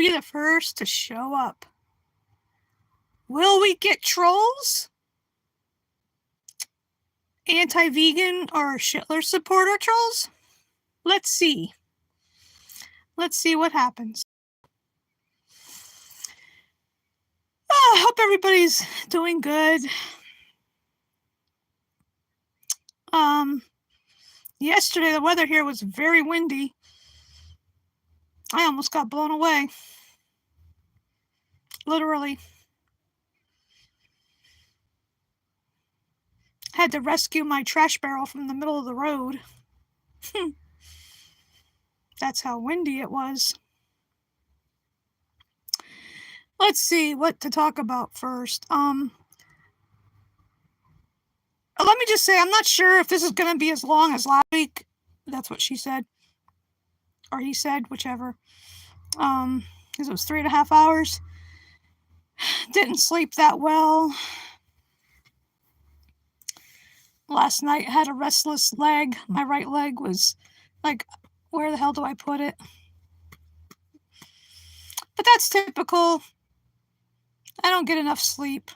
be the first to show up? Will we get trolls? Anti-vegan or Hitler supporter trolls? Let's see. Let's see what happens. I hope everybody's doing good. Yesterday the weather here was very windy. I almost got blown away. Literally. Had to rescue my trash barrel from the middle of the road. That's how windy it was. Let's see what to talk about first. Let me just say, I'm not sure if this is going to be as long as last week. That's what she said. Or he said, whichever. Because it was 3.5 hours. Didn't sleep that well. Last night I had a restless leg. My right leg was like, where the hell do I put it? But that's typical. I don't get enough sleep.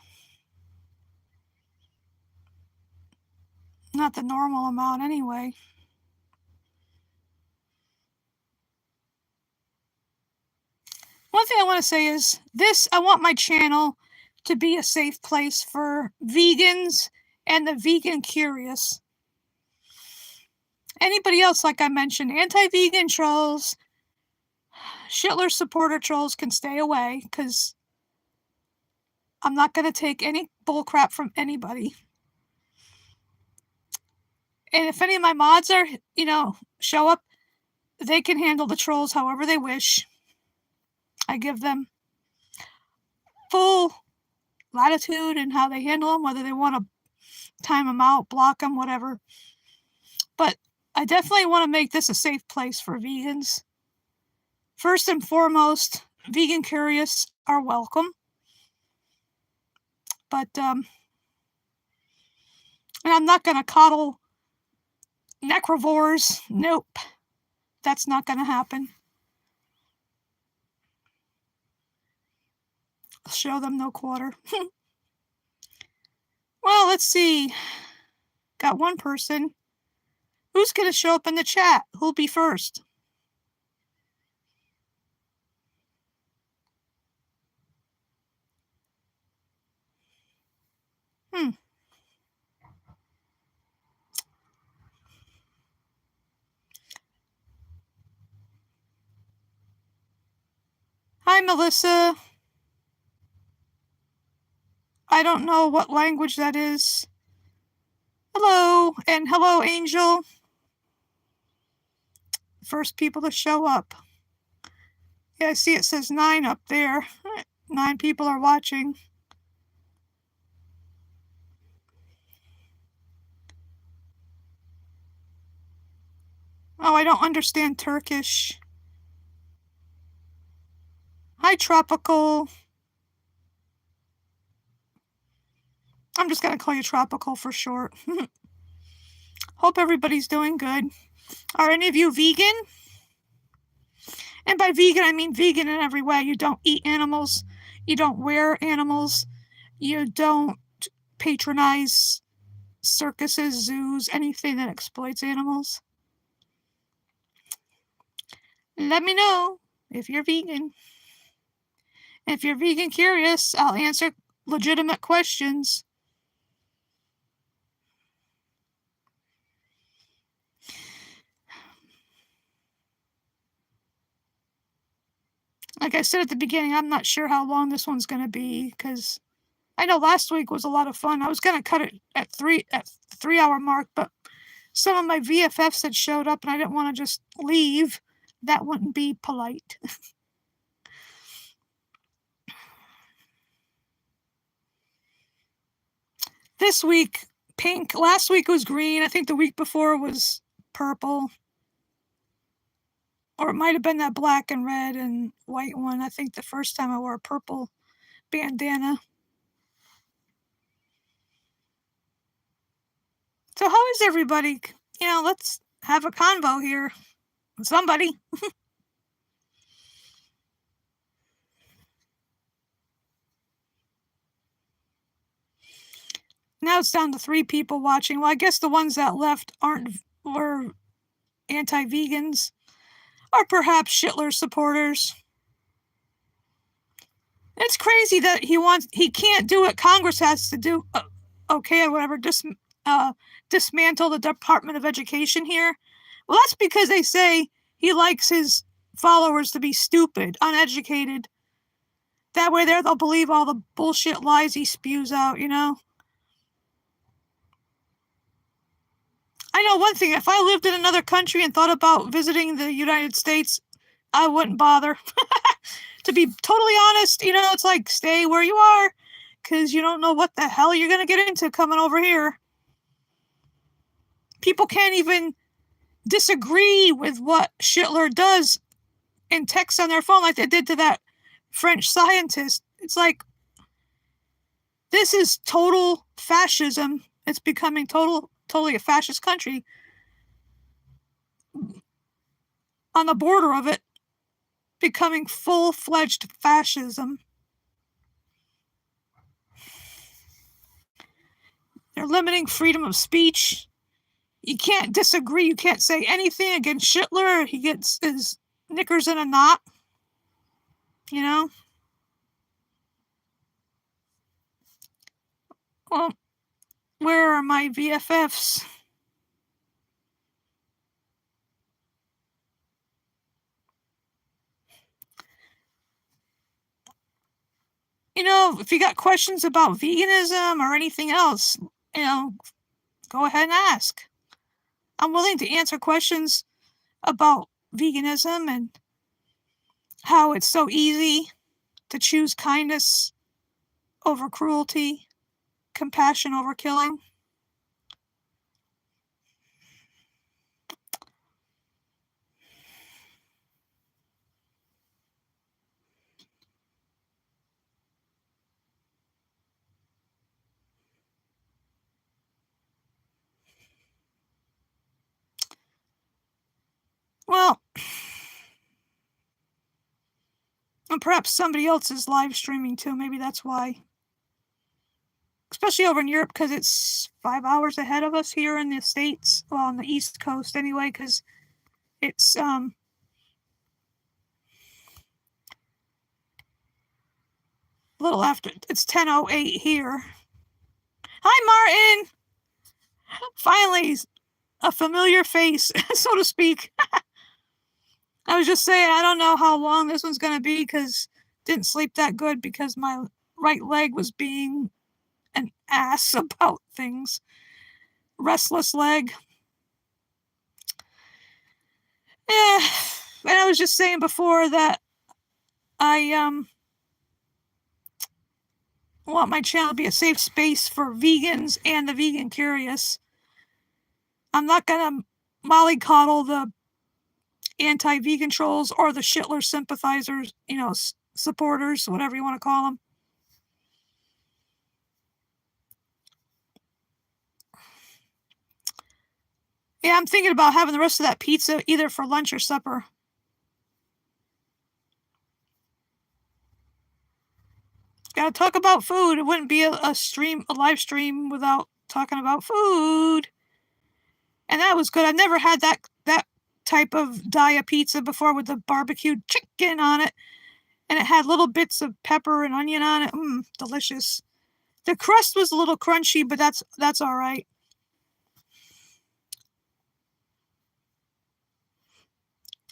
Not the normal amount anyway. One thing I want to say is this, I want my channel to be a safe place for vegans and the vegan curious. Anybody else, like I mentioned, anti-vegan trolls, Hitler supporter trolls can stay away because I'm not going to take any bullcrap from anybody. And if any of my mods are, show up, they can handle the trolls however they wish. I give them full latitude in how they handle them, whether they want to time them out, block them, whatever. But I definitely want to make this a safe place for vegans. First and foremost, vegan curious are welcome. But, and I'm not going to coddle necrovores. Nope. That's not going to happen. I'll show them no quarter. Well, let's see. Got one person. Who's going to show up in the chat? Who'll be first? Hi, Melissa. I don't know what language that is. Hello, and hello, Angel. First people to show up. Yeah, I see it says 9 up there. 9 people are watching. Oh, I don't understand Turkish. Hi, Tropical. I'm just going to call you Tropical for short. Hope everybody's doing good. Are any of you vegan? And by vegan, I mean vegan in every way. You don't eat animals. You don't wear animals. You don't patronize circuses, zoos, anything that exploits animals. Let me know if you're vegan. If you're vegan curious, I'll answer legitimate questions. Like I said at the beginning, I'm not sure how long this one's going to be because I know last week was a lot of fun. I was going to cut it at the 3-hour mark, but some of my VFFs had showed up and I didn't want to just leave. That wouldn't be polite. This week, pink. Last week was green. I think the week before was purple. Or it might have been that black and red and white one. I think the first time I wore a purple bandana. So how is everybody? Let's have a convo here. Somebody. Now it's down to 3 people watching. Well, I guess the ones that left were anti-vegans, or perhaps Hitler supporters. It's crazy that he can't do what Congress has to do, okay, or whatever, dismantle the Department of Education here. Well, that's because they say he likes his followers to be stupid, uneducated. That way they'll believe all the bullshit lies he spews out, you know? I know one thing, if I lived in another country and thought about visiting the United States, I wouldn't bother. To be totally honest, you know, it's like, stay where you are, because you don't know what the hell you're going to get into coming over here. People can't even disagree with what Hitler does in text on their phone like they did to that French scientist. It's like, this is total fascism. It's becoming totally a fascist country. On the border of it, becoming full-fledged fascism. They're limiting freedom of speech. You can't disagree. You can't say anything against Hitler. He gets his knickers in a knot. You know? Well, where are my VFFs? You know, if you got questions about veganism or anything else, you know, go ahead and ask. I'm willing to answer questions about veganism and how it's so easy to choose kindness over cruelty, compassion over killing. Well, and perhaps somebody else is live streaming too. Maybe that's why. Especially over in Europe, because it's 5 hours ahead of us here in the States. Well, on the East Coast anyway, because it's a little after. It's 10:08 here. Hi, Martin! Finally, a familiar face, so to speak. I was just saying, I don't know how long this one's going to be because didn't sleep that good because my right leg was being an ass about things. Restless leg. Yeah, and I was just saying before that I want my channel to be a safe space for vegans and the vegan curious. I'm not going to mollycoddle the anti-vegan trolls or the Hitler sympathizers, you know, supporters, whatever you want to call them. Yeah, I'm thinking about having the rest of that pizza either for lunch or supper. Gotta talk about food. It wouldn't be a live stream without talking about food. And that was good. I've never had that type of Daya pizza before with the barbecued chicken on it. And it had little bits of pepper and onion on it. Delicious. The crust was a little crunchy, but that's all right.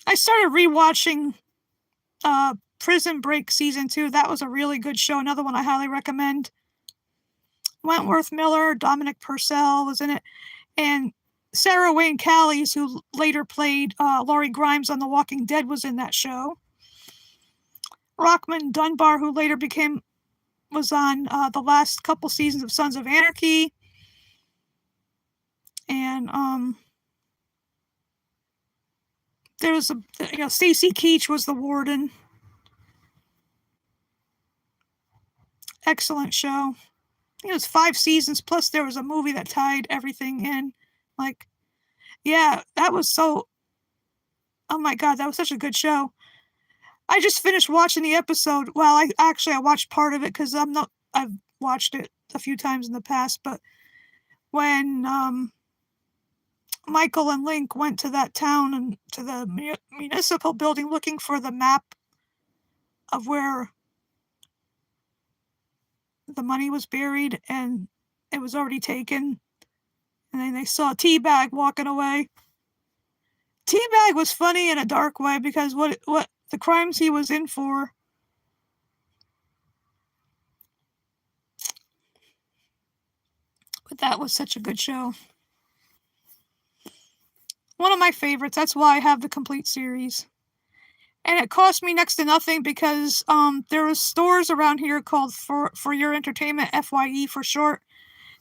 I started rewatching Prison Break season 2. That was a really good show. Another one I highly recommend. Wentworth Miller, Dominic Purcell was in it, and Sarah Wayne Callies, who later played Laurie Grimes on The Walking Dead, was in that show. Rockman Dunbar, who later was on the last couple seasons of Sons of Anarchy, and there was Stacy Keach was the warden. Excellent show. It was 5 seasons, plus there was a movie that tied everything in. Like, yeah, that was so. Oh my God, that was such a good show. I just finished watching the episode. Well, I watched part of it because I've watched it a few times in the past, but when Michael and Link went to that town and to the municipal building looking for the map of where the money was buried, and it was already taken. And then they saw Teabag walking away. Teabag was funny in a dark way because what the crimes he was in for. But that was such a good show. One of my favorites. That's why I have the complete series. And it cost me next to nothing because there was stores around here called For Your Entertainment, FYE for short.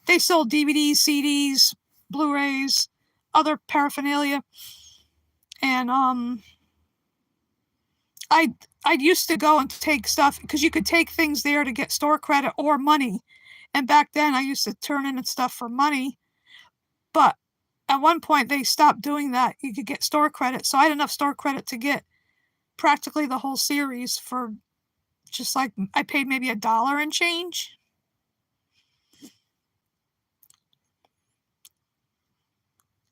They sold DVDs, CDs, Blu-rays, other paraphernalia. And I used to go and take stuff because you could take things there to get store credit or money. And back then I used to turn in stuff for money. But at one point they stopped doing that. You could get store credit. So I had enough store credit to get practically the whole series for just like, I paid maybe $1 and change.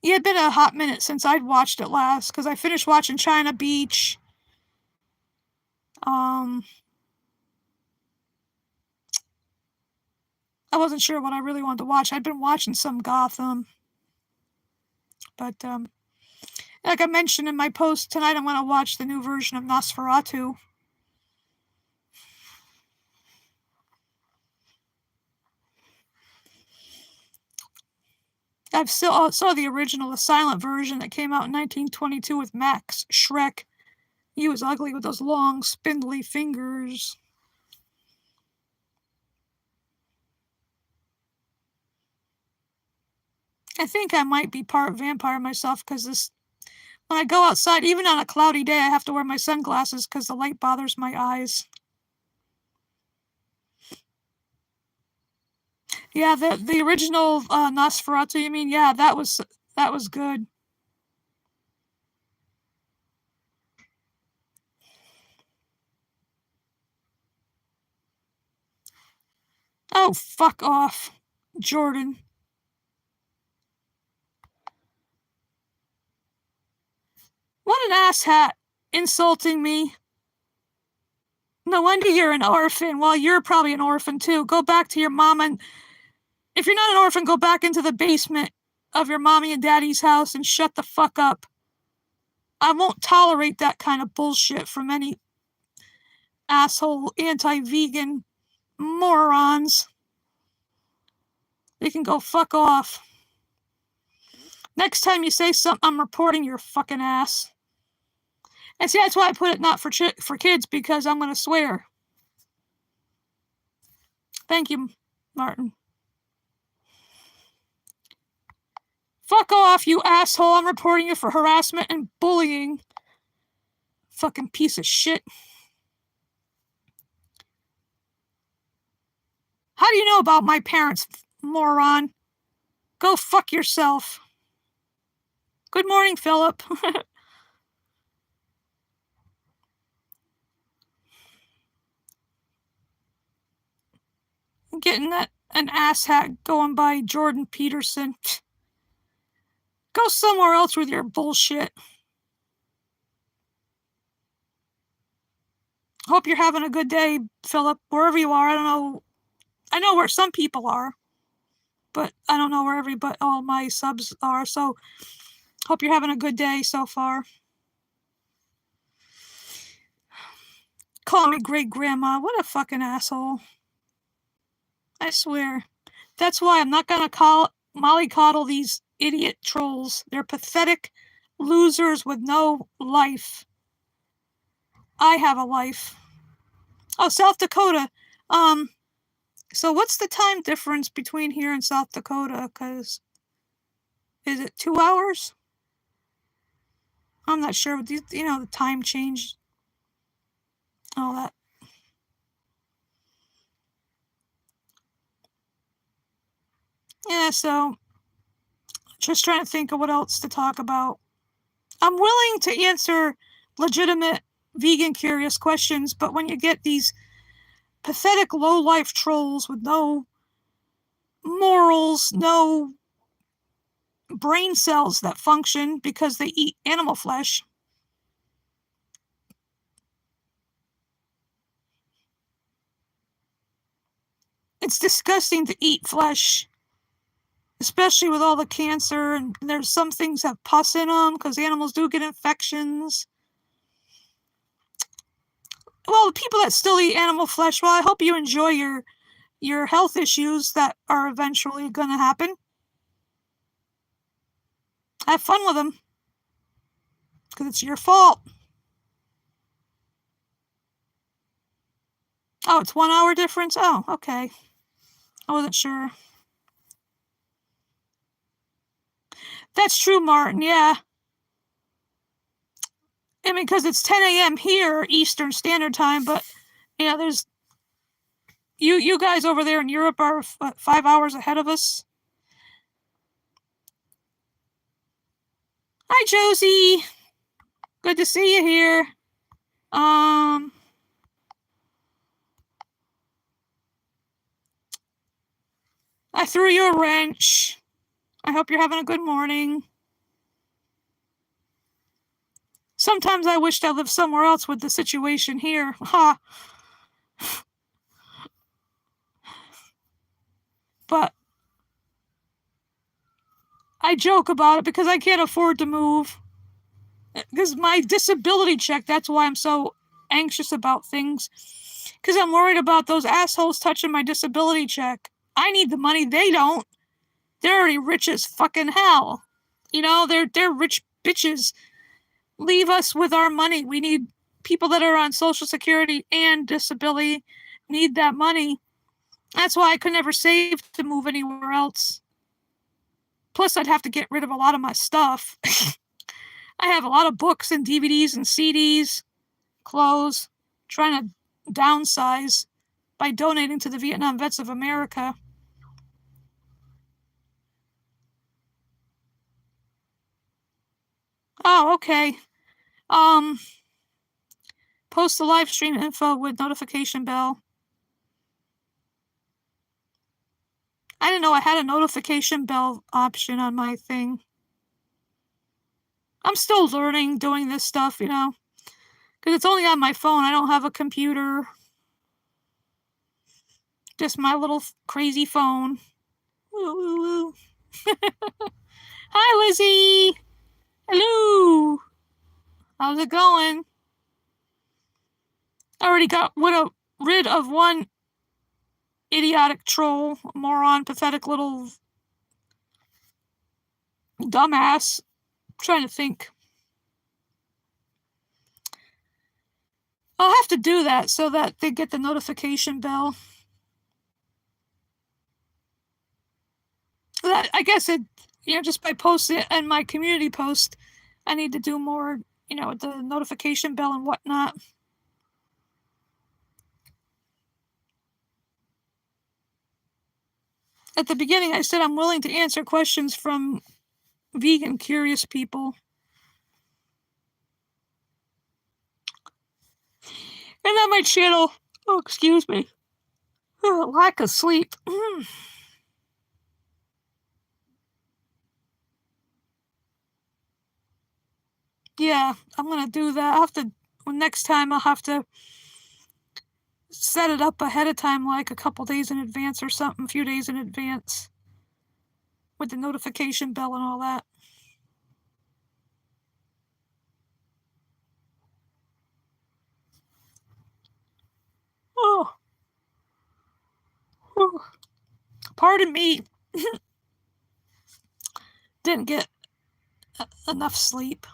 It had been a hot minute since I'd watched it last because I finished watching China Beach. I wasn't sure what I really wanted to watch. I'd been watching some Gotham. But like I mentioned in my post tonight, I'm going to watch the new version of Nosferatu. I've still saw the original, the silent version that came out in 1922 with Max Schreck. He was ugly with those long, spindly fingers. I think I might be part vampire myself because when I go outside, even on a cloudy day, I have to wear my sunglasses because the light bothers my eyes. Yeah, the original Nosferatu, you mean? Yeah, that was good. Oh, fuck off, Jordan. What an asshat, insulting me. No wonder you're an orphan. Well, you're probably an orphan too. Go back to your mom, and if you're not an orphan, go back into the basement of your mommy and daddy's house and shut the fuck up. I won't tolerate that kind of bullshit from any asshole anti-vegan morons. They can go fuck off. Next time you say something, I'm reporting your fucking ass. And see, that's why I put it not for kids, because I'm going to swear. Thank you, Martin. Fuck off, you asshole. I'm reporting you for harassment and bullying. Fucking piece of shit. How do you know about my parents, moron? Go fuck yourself. Good morning, Philip. Getting an asshat going by Jordan Peterson. Go somewhere else with your bullshit. Hope you're having a good day, Philip, wherever you are. I don't know. I know where some people are, but I don't know where all my subs are, so hope you're having a good day so far. Call me great-grandma. What a fucking asshole. I swear. That's why I'm not going to mollycoddle these idiot trolls. They're pathetic losers with no life. I have a life. Oh, South Dakota. So what's the time difference between here and South Dakota? Because is it 2 hours? I'm not sure. The time change. All that. Yeah, so just trying to think of what else to talk about. I'm willing to answer legitimate vegan curious questions, but when you get these pathetic low-life trolls with no morals, no brain cells that function because they eat animal flesh. It's disgusting to eat flesh, especially with all the cancer, and there's some things have pus in them because animals do get infections. Well, the people that still eat animal flesh, well, I hope you enjoy your health issues that are eventually going to happen. Have fun with them, because it's your fault. Oh, it's 1 hour difference? Oh, okay. I wasn't sure. That's true, Martin, yeah. I mean, because it's 10 a.m. here, Eastern Standard Time, but, there's... You guys over there in Europe are, 5 hours ahead of us? Hi, Josie. Good to see you here. I threw you a wrench. I hope you're having a good morning. Sometimes I wished I lived somewhere else with the situation here. Ha! But I joke about it because I can't afford to move. Because my disability check, that's why I'm so anxious about things. Because I'm worried about those assholes touching my disability check. I need the money, they don't. They're already rich as fucking hell. They're rich bitches. Leave us with our money. We need people that are on Social Security and disability need that money. That's why I could never save to move anywhere else. Plus, I'd have to get rid of a lot of my stuff. I have a lot of books and DVDs and CDs, clothes, trying to downsize by donating to the Vietnam Vets of America. Oh, okay. Post the live stream info with notification bell. I didn't know I had a notification bell option on my thing. I'm still learning doing this stuff, because it's only on my phone. I don't have a computer. Just my little crazy phone. Woo, woo, woo. Hi, Lizzie. Hello. How's it going? I already got rid of one idiotic troll, moron, pathetic little dumbass. I'm trying to think. I'll have to do that so that they get the notification bell. I guess it, just by posting it and my community post, I need to do more, with the notification bell and whatnot. At the beginning, I said I'm willing to answer questions from vegan curious people. And on my channel, excuse me, lack of sleep. Yeah, I'm gonna do that. Next time I'll have to set it up ahead of time, like a couple days in advance or something, a few days in advance, with the notification bell and all that. Oh. Pardon me. Didn't get enough sleep.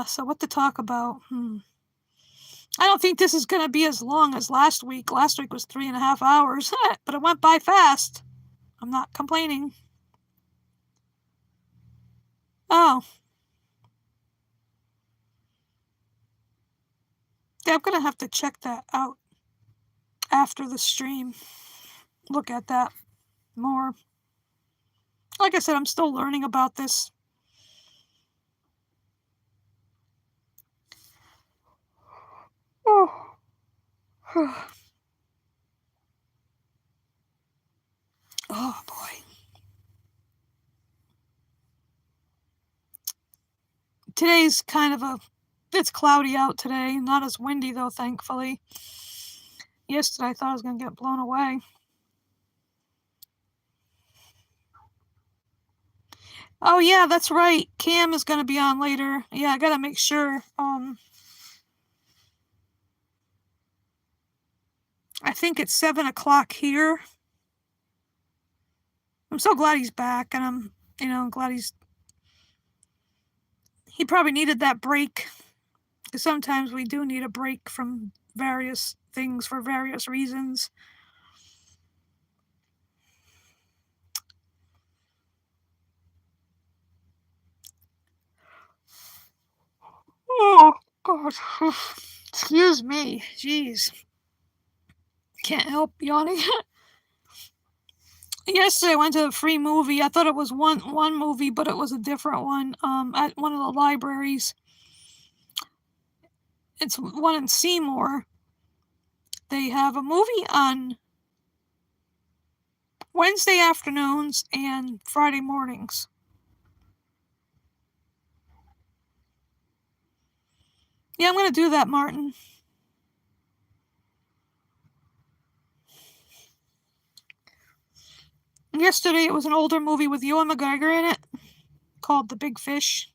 So what to talk about? I don't think this is going to be as long as last week. Last week was 3.5 hours, but it went by fast. I'm not complaining. Oh. Yeah, I'm going to have to check that out after the stream. Look at that more. Like I said, I'm still learning about this. Oh. Oh, boy. today's kind of it's cloudy out today, not as windy though, thankfully. Yesterday I thought I was going to get blown away. Oh yeah, that's right. Cam is going to be on later. Yeah, I got to make sure. I think it's 7 o'clock here. I'm so glad he's back, and I'm glad he probably needed that break. Because sometimes we do need a break from various things for various reasons. Oh, God. Excuse me. Jeez. Can't help yawning. Yesterday I went to a free movie. I thought it was one movie, but it was a different one at one of the libraries. It's one in Seymour. They have a movie on Wednesday afternoons and Friday mornings. Yeah, I'm going to do that, Martin. Yesterday it was an older movie with Ewan McGregor in it called The Big Fish.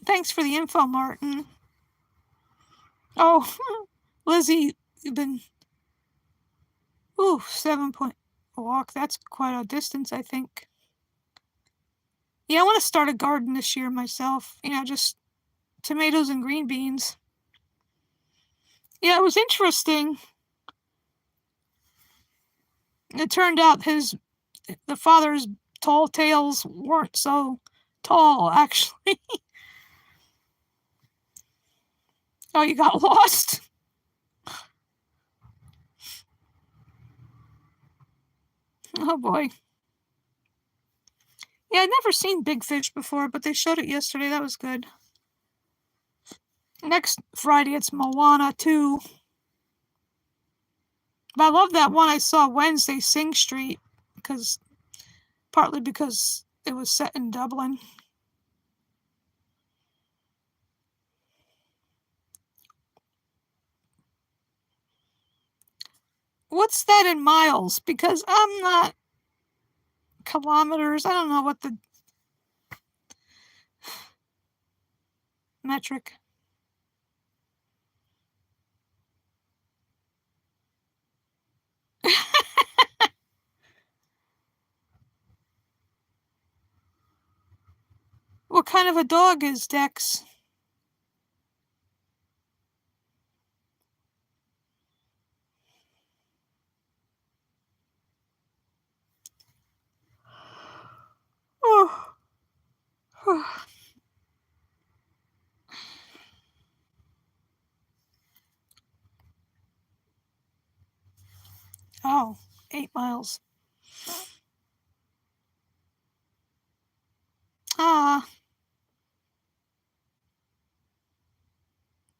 Thanks for the info, Martin. Oh, Lizzie, you've been... Ooh, 7-point walk. That's quite a distance, I think. Yeah, I want to start a garden this year myself. Just tomatoes and green beans. Yeah, it was interesting. It turned out the father's tall tales weren't so tall, actually. Oh, you got lost? Oh, boy. Yeah, I'd never seen Big Fish before, but they showed it yesterday. That was good. Next Friday, it's Moana 2. But I love that one I saw Wednesday, Sing Street, partly because it was set in Dublin. What's that in miles? Because I'm not kilometers. I don't know what the metric. What kind of a dog is Dex? Oh. Oh, 8 miles. Ah.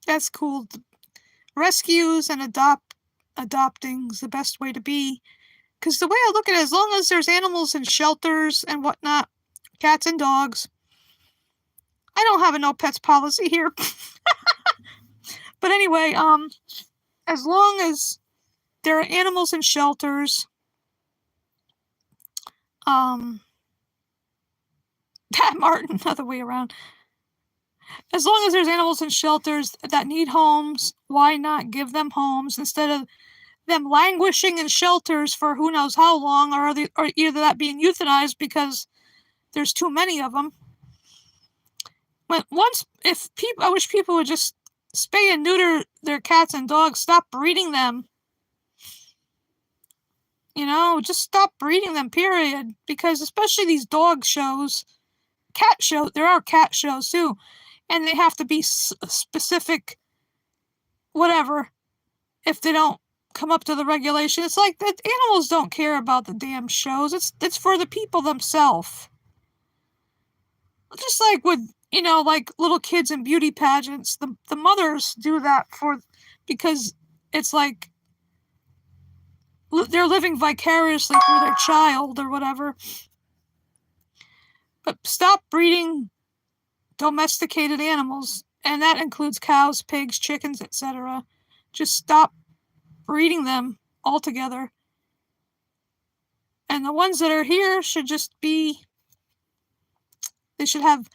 That's cool. Rescues and adopting is the best way to be. Because the way I look at it, as long as there's animals in shelters and whatnot, cats and dogs, I don't have a no pets policy here. But anyway, as long as there are animals in shelters, Martin, other way around. As long as there's animals in shelters that need homes, why not give them homes instead of them languishing in shelters for who knows how long, or either that being euthanized because there's too many of them. I wish people would just spay and neuter their cats and dogs, stop breeding them. Just stop breeding them, period. Because especially these dog shows, there are cat shows too, and they have to be specific, whatever, if they don't come up to the regulation. It's like the animals don't care about the damn shows. It's for the people themselves. Just like with like little kids in beauty pageants, the mothers do that because it's like they're living vicariously through their child or whatever. But stop breeding domesticated animals, and that includes cows, pigs, chickens, etc. Just stop breeding them altogether. And the ones that are here should just be, they should have,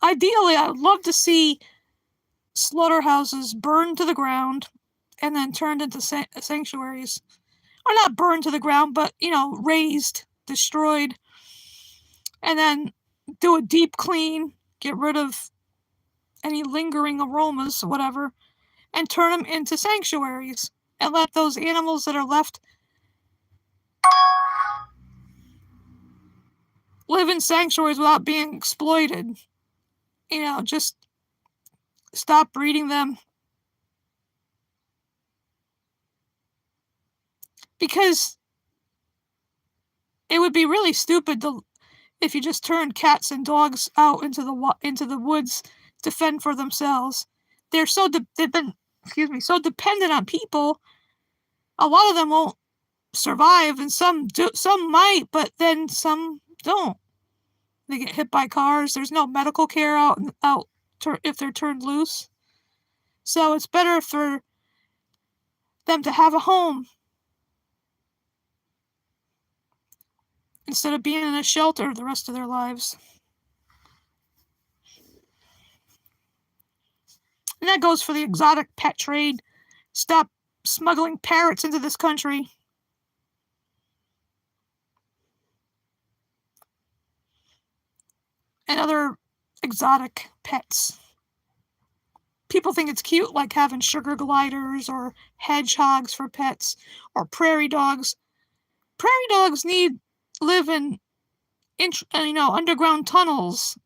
ideally, I would love to see slaughterhouses burned to the ground and then turned into sanctuaries. Or not burned to the ground, but, razed, destroyed, and then do a deep clean, get rid of any lingering aromas, whatever, and turn them into sanctuaries and let those animals that are left live in sanctuaries without being exploited. Just stop breeding them. Because it would be really stupid if you just turned cats and dogs out into the woods to fend for themselves. They've been so dependent on people. A lot of them won't survive, and some might, but then some don't. They get hit by cars. There's no medical care out if they're turned loose. So it's better for them to have a home instead of being in a shelter the rest of their lives. And that goes for the exotic pet trade. Stop smuggling parrots into this country. And other exotic pets. People think it's cute, like having sugar gliders or hedgehogs for pets, or prairie dogs. Prairie dogs live in underground tunnels.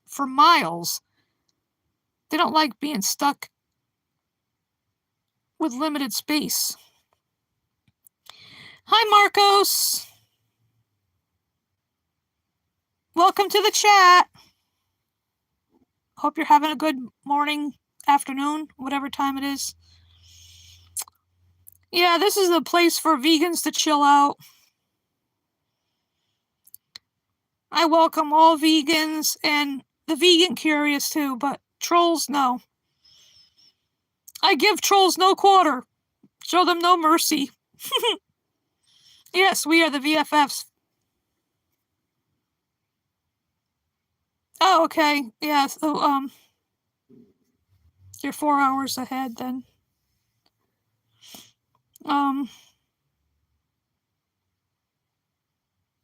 For miles. They don't like being stuck with limited space. Hi, Marcos. Welcome to the chat. Hope you're having a good morning, afternoon, whatever time it is. Yeah, this is a place for vegans to chill out. I welcome all vegans and the vegan curious too, but trolls, no. I give trolls no quarter. Show them no mercy. Yes, we are the VFFs. Oh, okay. Yeah, so, you're 4 hours ahead then.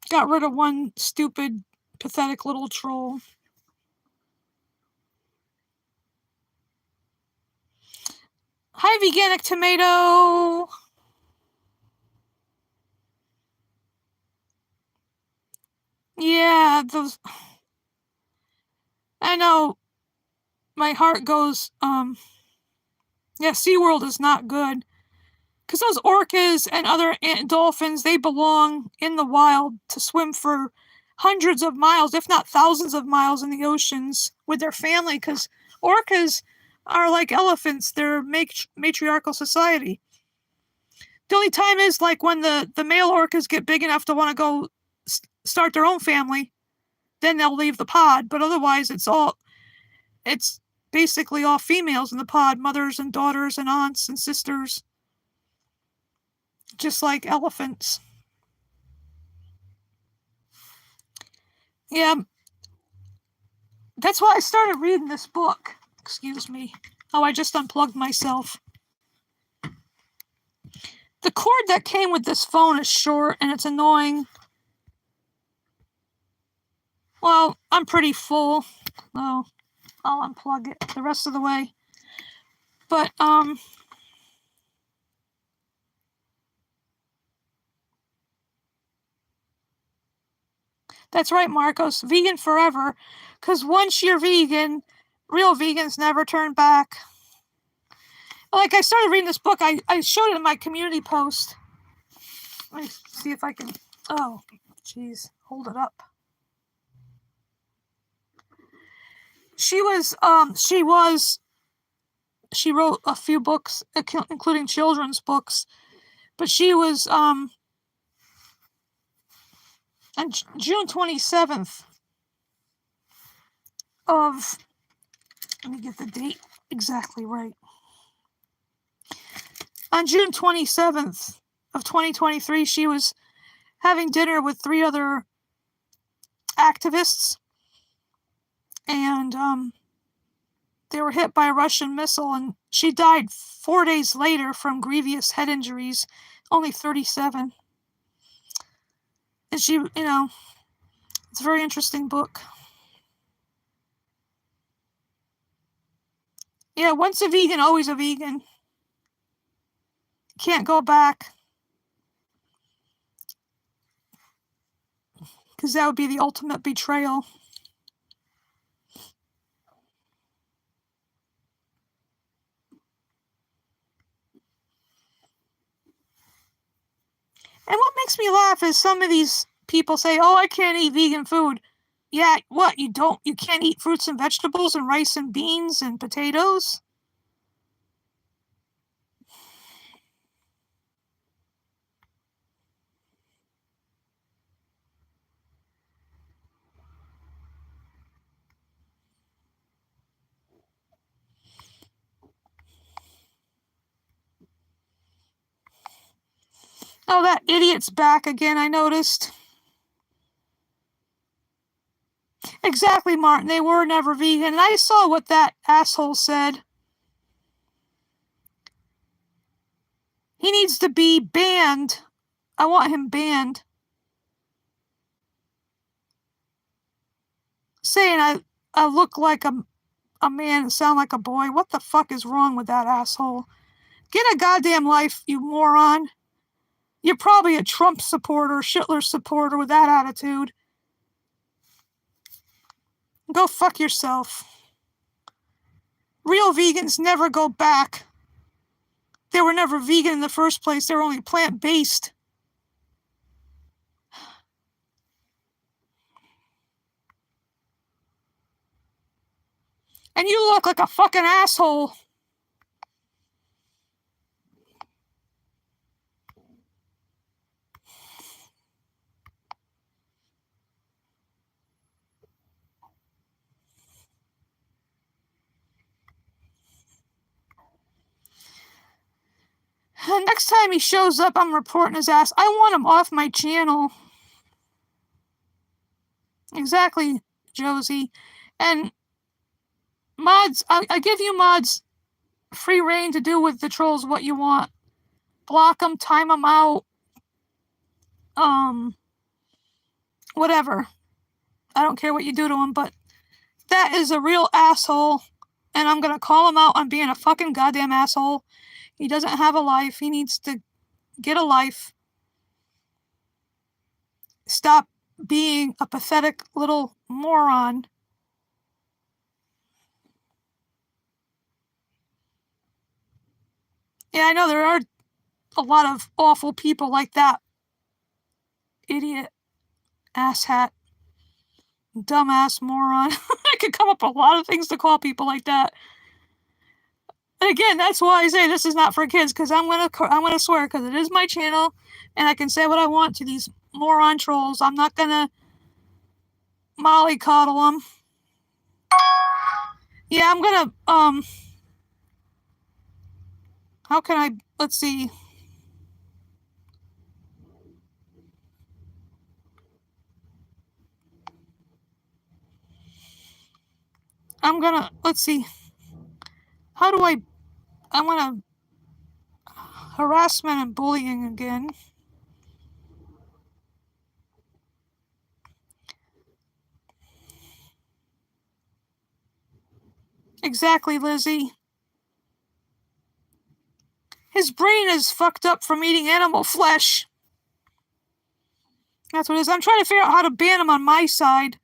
Got rid of one stupid, pathetic little troll. Hi, Veganic Tomato. Yeah, I know. My heart goes, yeah, SeaWorld is not good. Because those orcas and other dolphins, they belong in the wild to swim for hundreds of miles, if not thousands of miles in the oceans with their family. Because orcas are like elephants. They're matriarchal society. The only time is like when the male orcas get big enough to want to go start their own family, then they'll leave the pod. But otherwise, it's basically all females in the pod, mothers and daughters and aunts and sisters, just like elephants. Yeah, that's why I started reading this book. Excuse me. Oh, I just unplugged myself. The cord that came with this phone is short and it's annoying. Well, I'm pretty full. Oh, I'll unplug it the rest of the way. But, that's right, Marcos. Vegan forever. Because once you're vegan, real vegans never turn back. Like, I started reading this book. I showed it in my community post. Let me see if I can... Oh, jeez. Hold it up. She wrote a few books, including children's books, but she was, on June 27th of, let me get the date exactly right. On June 27th of 2023, she was having dinner with 3 other activists, and they were hit by a Russian missile, and she died 4 days later from grievous head injuries, only 37. And she, it's a very interesting book. Yeah, once a vegan, always a vegan. Can't go back. Because that would be the ultimate betrayal. And what makes me laugh is some of these people say, oh, I can't eat vegan food. Yeah, what? You can't eat fruits and vegetables and rice and beans and potatoes? Oh, that idiot's back again, I noticed. Exactly, Martin. They were never vegan. And I saw what that asshole said. He needs to be banned. I want him banned. Saying I look like a man and sound like a boy. What the fuck is wrong with that asshole? Get a goddamn life, you moron. You're probably a Trump supporter, Hitler supporter with that attitude. Go fuck yourself. Real vegans never go back. They were never vegan in the first place. They were only plant-based. And you look like a fucking asshole. Next time he shows up, I'm reporting his ass. I want him off my channel. Exactly, Josie. And mods, I give you mods free reign to do with the trolls what you want. Block them, time them out. Whatever. I don't care what you do to him, but that is a real asshole. And I'm gonna call him out on being a fucking goddamn asshole. He doesn't have a life. He needs to get a life. Stop being a pathetic little moron. Yeah, I know there are a lot of awful people like that. Idiot, asshat, dumbass, moron. I could come up with a lot of things to call people like that. And again, that's why I say this is not for kids, because I'm gonna swear, because it is my channel, and I can say what I want to these moron trolls. I'm not gonna mollycoddle them. Yeah, I'm gonna how can I? Let's see. Let's see. How do I'm gonna harassment and bullying again. Exactly, Lizzie. His brain is fucked up from eating animal flesh. That's what it is. I'm trying to figure out how to ban him on my side.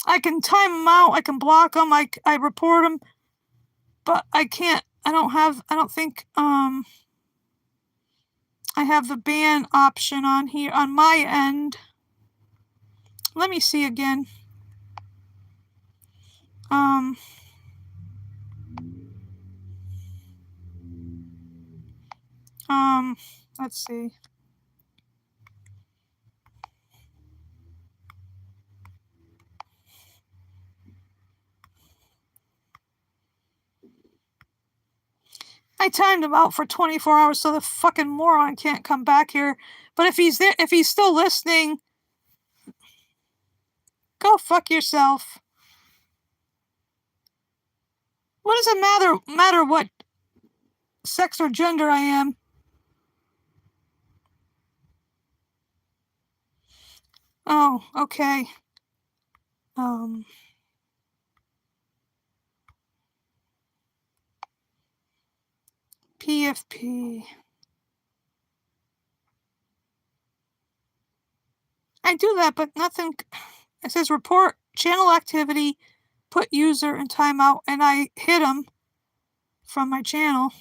I can time him out. I can block him. I report him. But I can't. I don't think I have the ban option on here on my end. Let me see again. Let's see. I timed him out for 24 hours so the fucking moron can't come back here. But if he's there, if he's still listening, go fuck yourself. What does it matter what sex or gender I am? Oh, okay. PFP. I do that, but nothing. It says report channel activity, put user in timeout, and I hit him from my channel.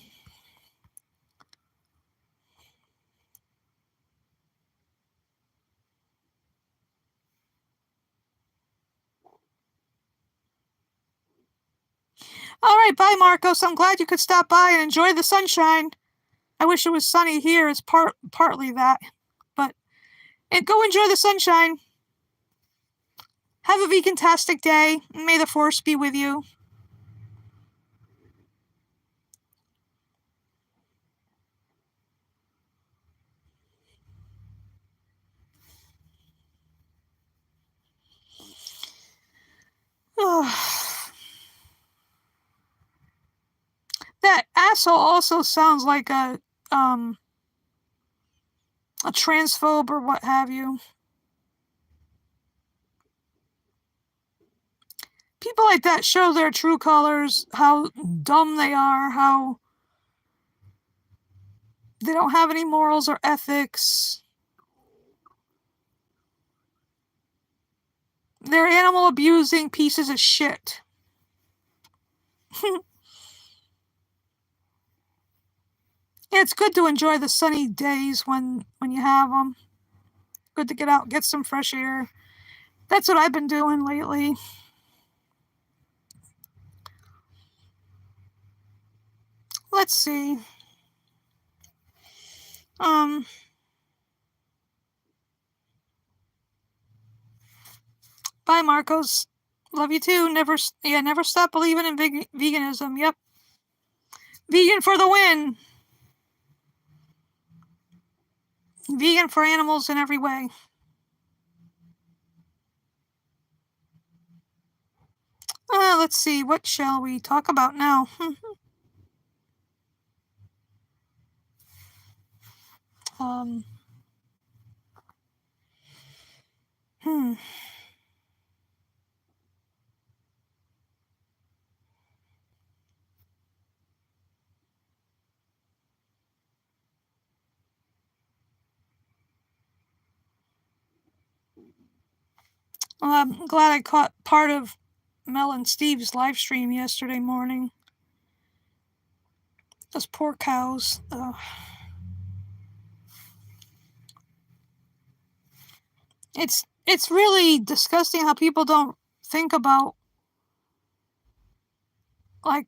All right, bye, Marcos. I'm glad you could stop by and enjoy the sunshine. I wish it was sunny here. It's partly that, but go enjoy the sunshine. Have a vegan-tastic day. May the force be with you. That asshole also sounds like a transphobe or what have you. People like that show their true colors, how dumb they are, how they don't have any morals or ethics. They're animal abusing pieces of shit. It's good to enjoy the sunny days when you have them. Good to get out, get some fresh air. That's what I've been doing lately. Let's see. Bye, Marcos. Love you too. Never stop believing in veganism. Yep. Vegan for the win. Vegan for animals in every way. Let's see. What shall we talk about now? I'm glad I caught part of Mel and Steve's live stream yesterday morning. Those poor cows. It's really disgusting how people don't think about, like,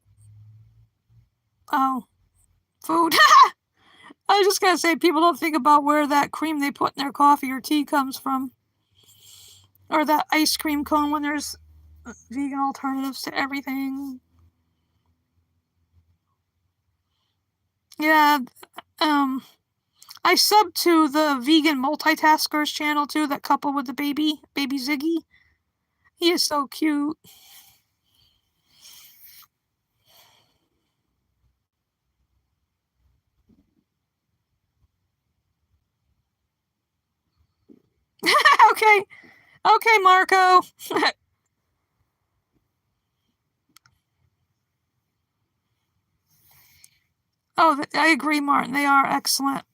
food. I was just gonna say, people don't think about where that cream they put in their coffee or tea comes from. Or that ice cream cone when there's vegan alternatives to everything. Yeah, I subbed to the vegan multitaskers channel too, that couple with the baby Ziggy. He is so cute. Okay, Marco. Oh, I agree, Martin. They are excellent.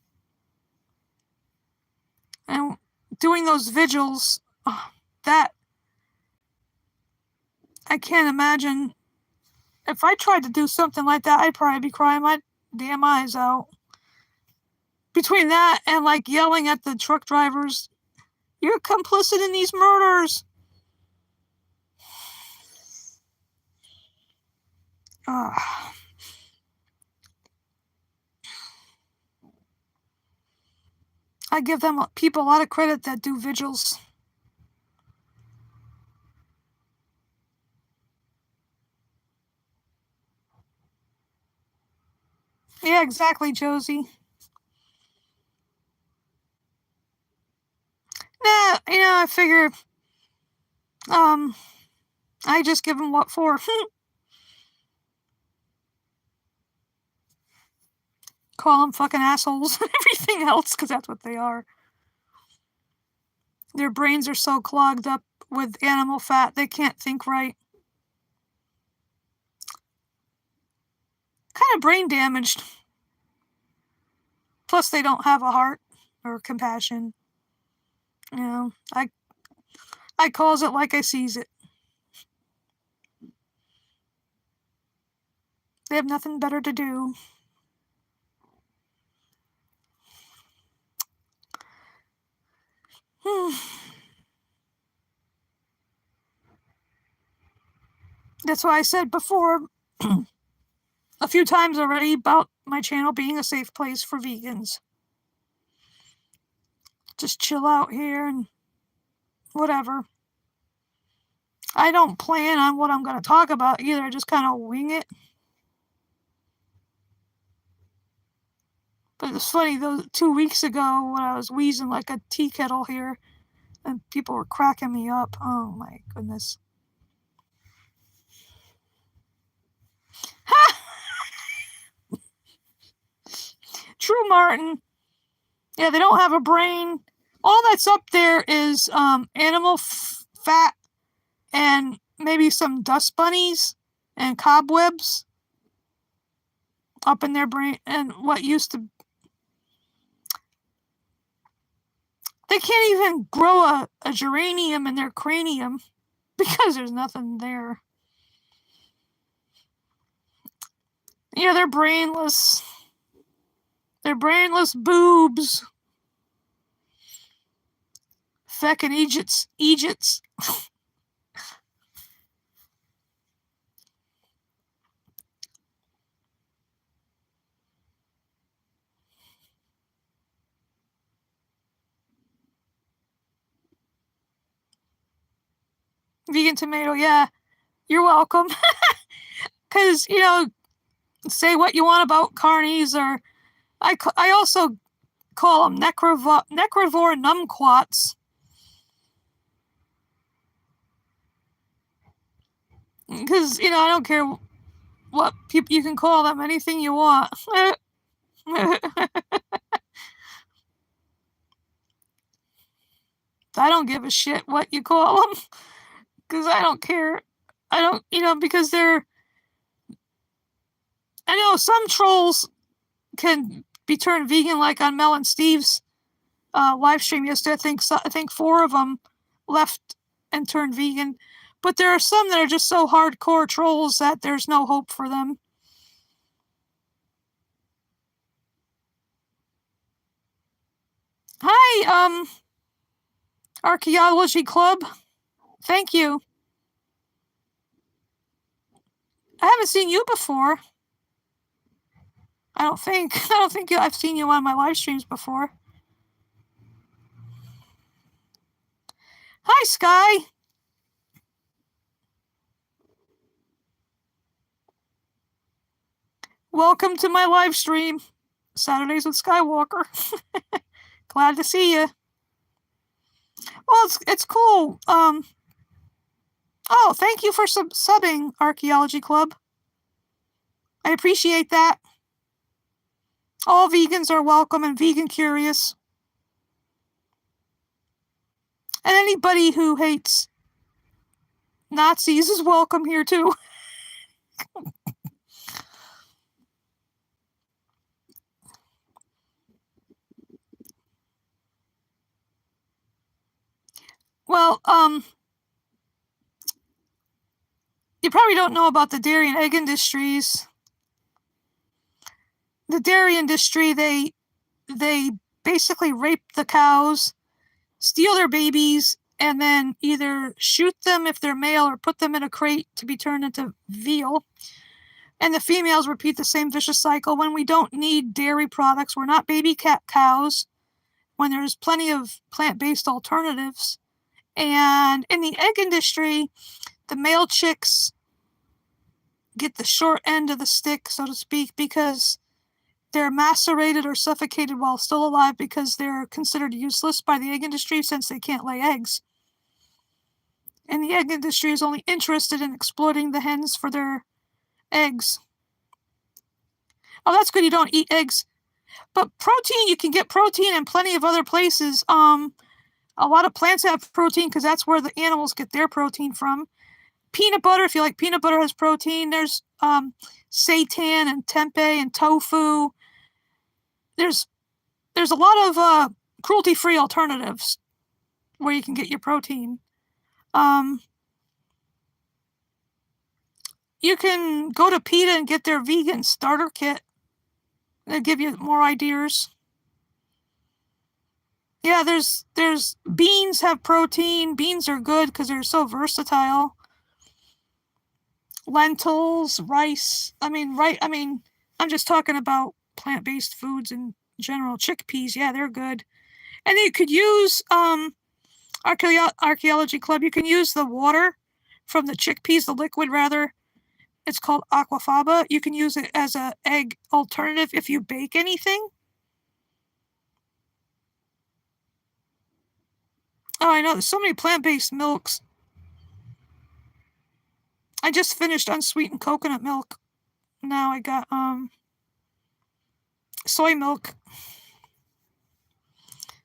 And doing those vigils, that I can't imagine. If I tried to do something like that, I'd probably be crying my damn eyes out. Between that and like yelling at the truck drivers, you're complicit in these murders. I give them people a lot of credit that do vigils. Yeah, exactly, Josie. Nah, I figure, I just give them what for. Call them fucking assholes and everything else, because that's what they are. Their brains are so clogged up with animal fat, they can't think right. Kind of brain damaged. Plus, they don't have a heart or compassion. I calls it like I sees it. They have nothing better to do. That's why I said before a few times already about my channel being a safe place for vegans. Just chill out here and whatever. I don't plan on what I'm going to talk about either. I just kind of wing it. But it's funny, those 2 weeks ago when I was wheezing like a tea kettle here and people were cracking me up. Oh my goodness. True, Martin. Yeah, they don't have a brain. All that's up there is animal fat and maybe some dust bunnies and cobwebs up in their brain. And what used to... They can't even grow a geranium in their cranium because there's nothing there. Yeah, they're brainless. They're brainless boobs. Feckin' Egypts. Vegan tomato, yeah. You're welcome. Because, say what you want about carnies, or I also call them necrovore numquats. Because, I don't care what people, you can call them anything you want. I don't give a shit what you call them. Because I don't care. I don't, because I know some trolls can be turned vegan, like on Mel and Steve's live stream yesterday. I think 4 of them left and turned vegan. But there are some that are just so hardcore trolls that there's no hope for them. Hi, Archaeology Club. Thank you. I haven't seen you before. I don't think I've seen you on my live streams before. Hi, Sky. Welcome to my live stream, Saturdays with Skywalker. Glad to see you. Well, it's cool. Oh, thank you for subbing, Archaeology Club. I appreciate that. All vegans are welcome and vegan curious. And anybody who hates Nazis is welcome here too. Well, you probably don't know about the dairy and egg industries. The dairy industry, they basically rape the cows, steal their babies, and then either shoot them if they're male or put them in a crate to be turned into veal. And the females repeat the same vicious cycle when we don't need dairy products. We're not baby cat cows when there's plenty of plant-based alternatives. And in the egg industry, the male chicks get the short end of the stick, so to speak, because they're macerated or suffocated while still alive because they're considered useless by the egg industry since they can't lay eggs. And the egg industry is only interested in exploiting the hens for their eggs. Oh, that's good you don't eat eggs. But protein, you can get protein in plenty of other places. A lot of plants have protein because that's where the animals get their protein from. Peanut butter, if you like peanut butter, has protein. There's seitan and tempeh and tofu. There's a lot of cruelty-free alternatives where you can get your protein. You can go to PETA and get their vegan starter kit. They'll give you more ideas. Yeah, there's beans have protein. Beans are good because they're so versatile. Lentils, rice. I'm just talking about plant-based foods in general. Chickpeas, yeah, they're good. And you could use Archaeology Club. You can use the water from the chickpeas, the liquid rather. It's called aquafaba. You can use it as an egg alternative if you bake anything. Oh, I know. There's so many plant-based milks. I just finished unsweetened coconut milk. Now I got soy milk.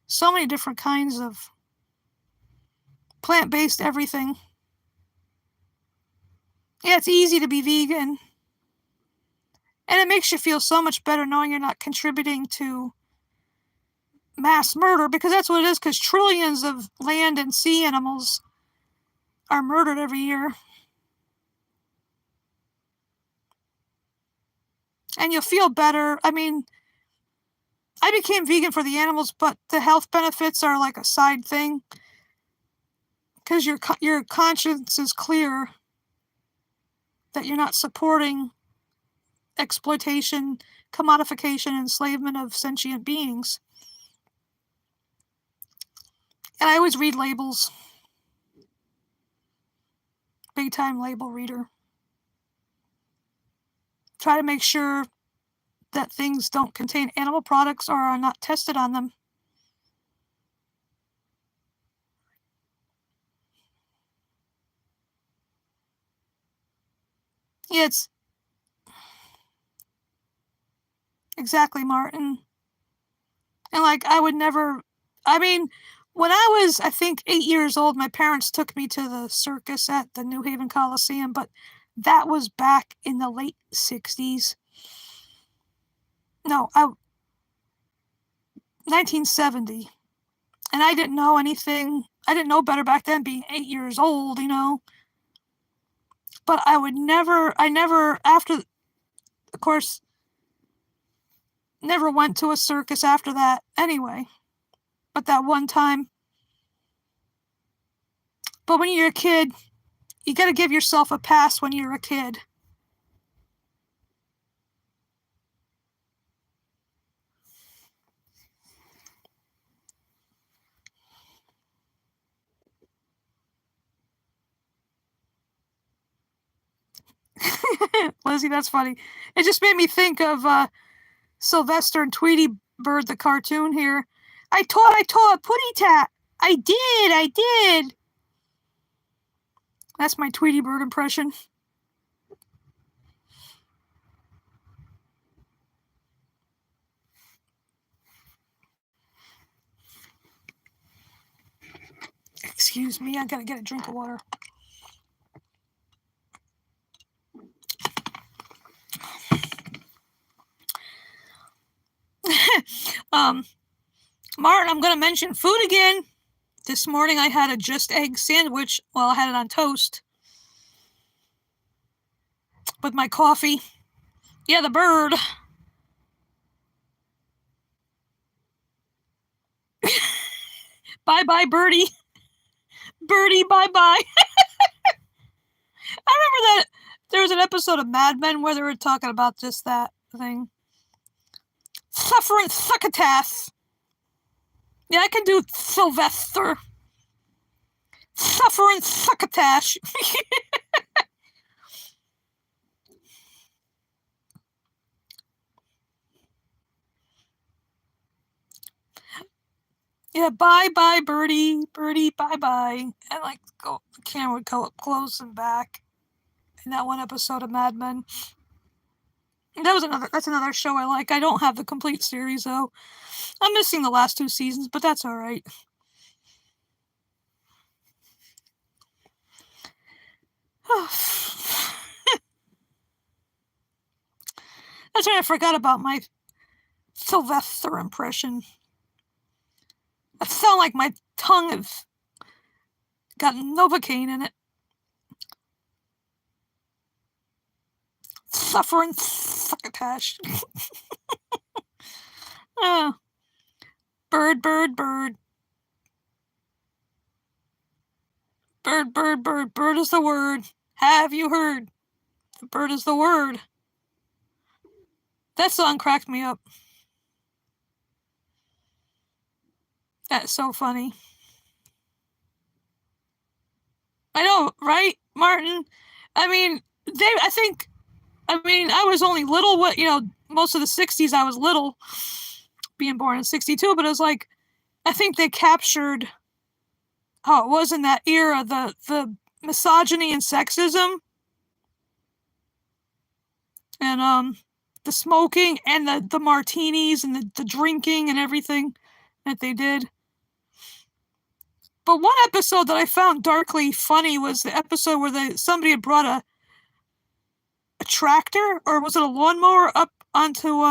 So many different kinds of plant-based everything. Yeah, it's easy to be vegan. And it makes you feel so much better knowing you're not contributing to mass murder, because that's what it is, because trillions of land and sea animals are murdered every year. And you'll feel better. I mean, I became vegan for the animals, but the health benefits are like a side thing, because your conscience is clear that you're not supporting exploitation, commodification, and enslavement of sentient beings. And I always read labels. Big time label reader. Try to make sure that things don't contain animal products or are not tested on them. Yeah, it's exactly, Martin. And like, I would never, I mean, when I was, I think, 8 years old, my parents took me to the circus at the New Haven Coliseum, but that was back in the late 60s. No, 1970. And I didn't know anything. I didn't know better back then, being 8 years old, you know. But I never, after, of course, never went to a circus after that anyway. But that one time. But when you're a kid, you gotta give yourself a pass when you're a kid. Lizzie, that's funny. It just made me think of Sylvester and Tweety Bird, the cartoon here. I taught, putty tat. I did. That's my Tweety Bird impression. Excuse me, I gotta get a drink of water. Martin, I'm gonna mention food again. This morning I had a just egg sandwich. Well, I had it on toast with my coffee. Yeah, the bird. Bye-bye, birdie. Birdie, bye-bye. I remember There was an episode of Mad Men where they were talking about just that thing. Suffering succotash. Yeah, I can do Sylvester. Suffering succotash. Yeah, bye, birdie, birdie, bye. And like, the camera would go up close and back. In that one episode of Mad Men. That's another show I like. I don't have the complete series though. I'm missing the last 2 seasons, but that's all right. That's right, I forgot about my Sylvester impression. I sound like my tongue has got Novocaine in it. Suffering succotash. Bird. Bird is the word. Have you heard? The bird is the word. That song cracked me up. That's so funny. I know, right, Martin? I mean, I was only little, most of the 60s I was little, being born in 62, but it was like, I think they captured how it was in that era, the misogyny and sexism, and the smoking, and the martinis, and the drinking, and everything that they did. But one episode that I found darkly funny was the episode where somebody had brought a tractor, or was it a lawnmower, up onto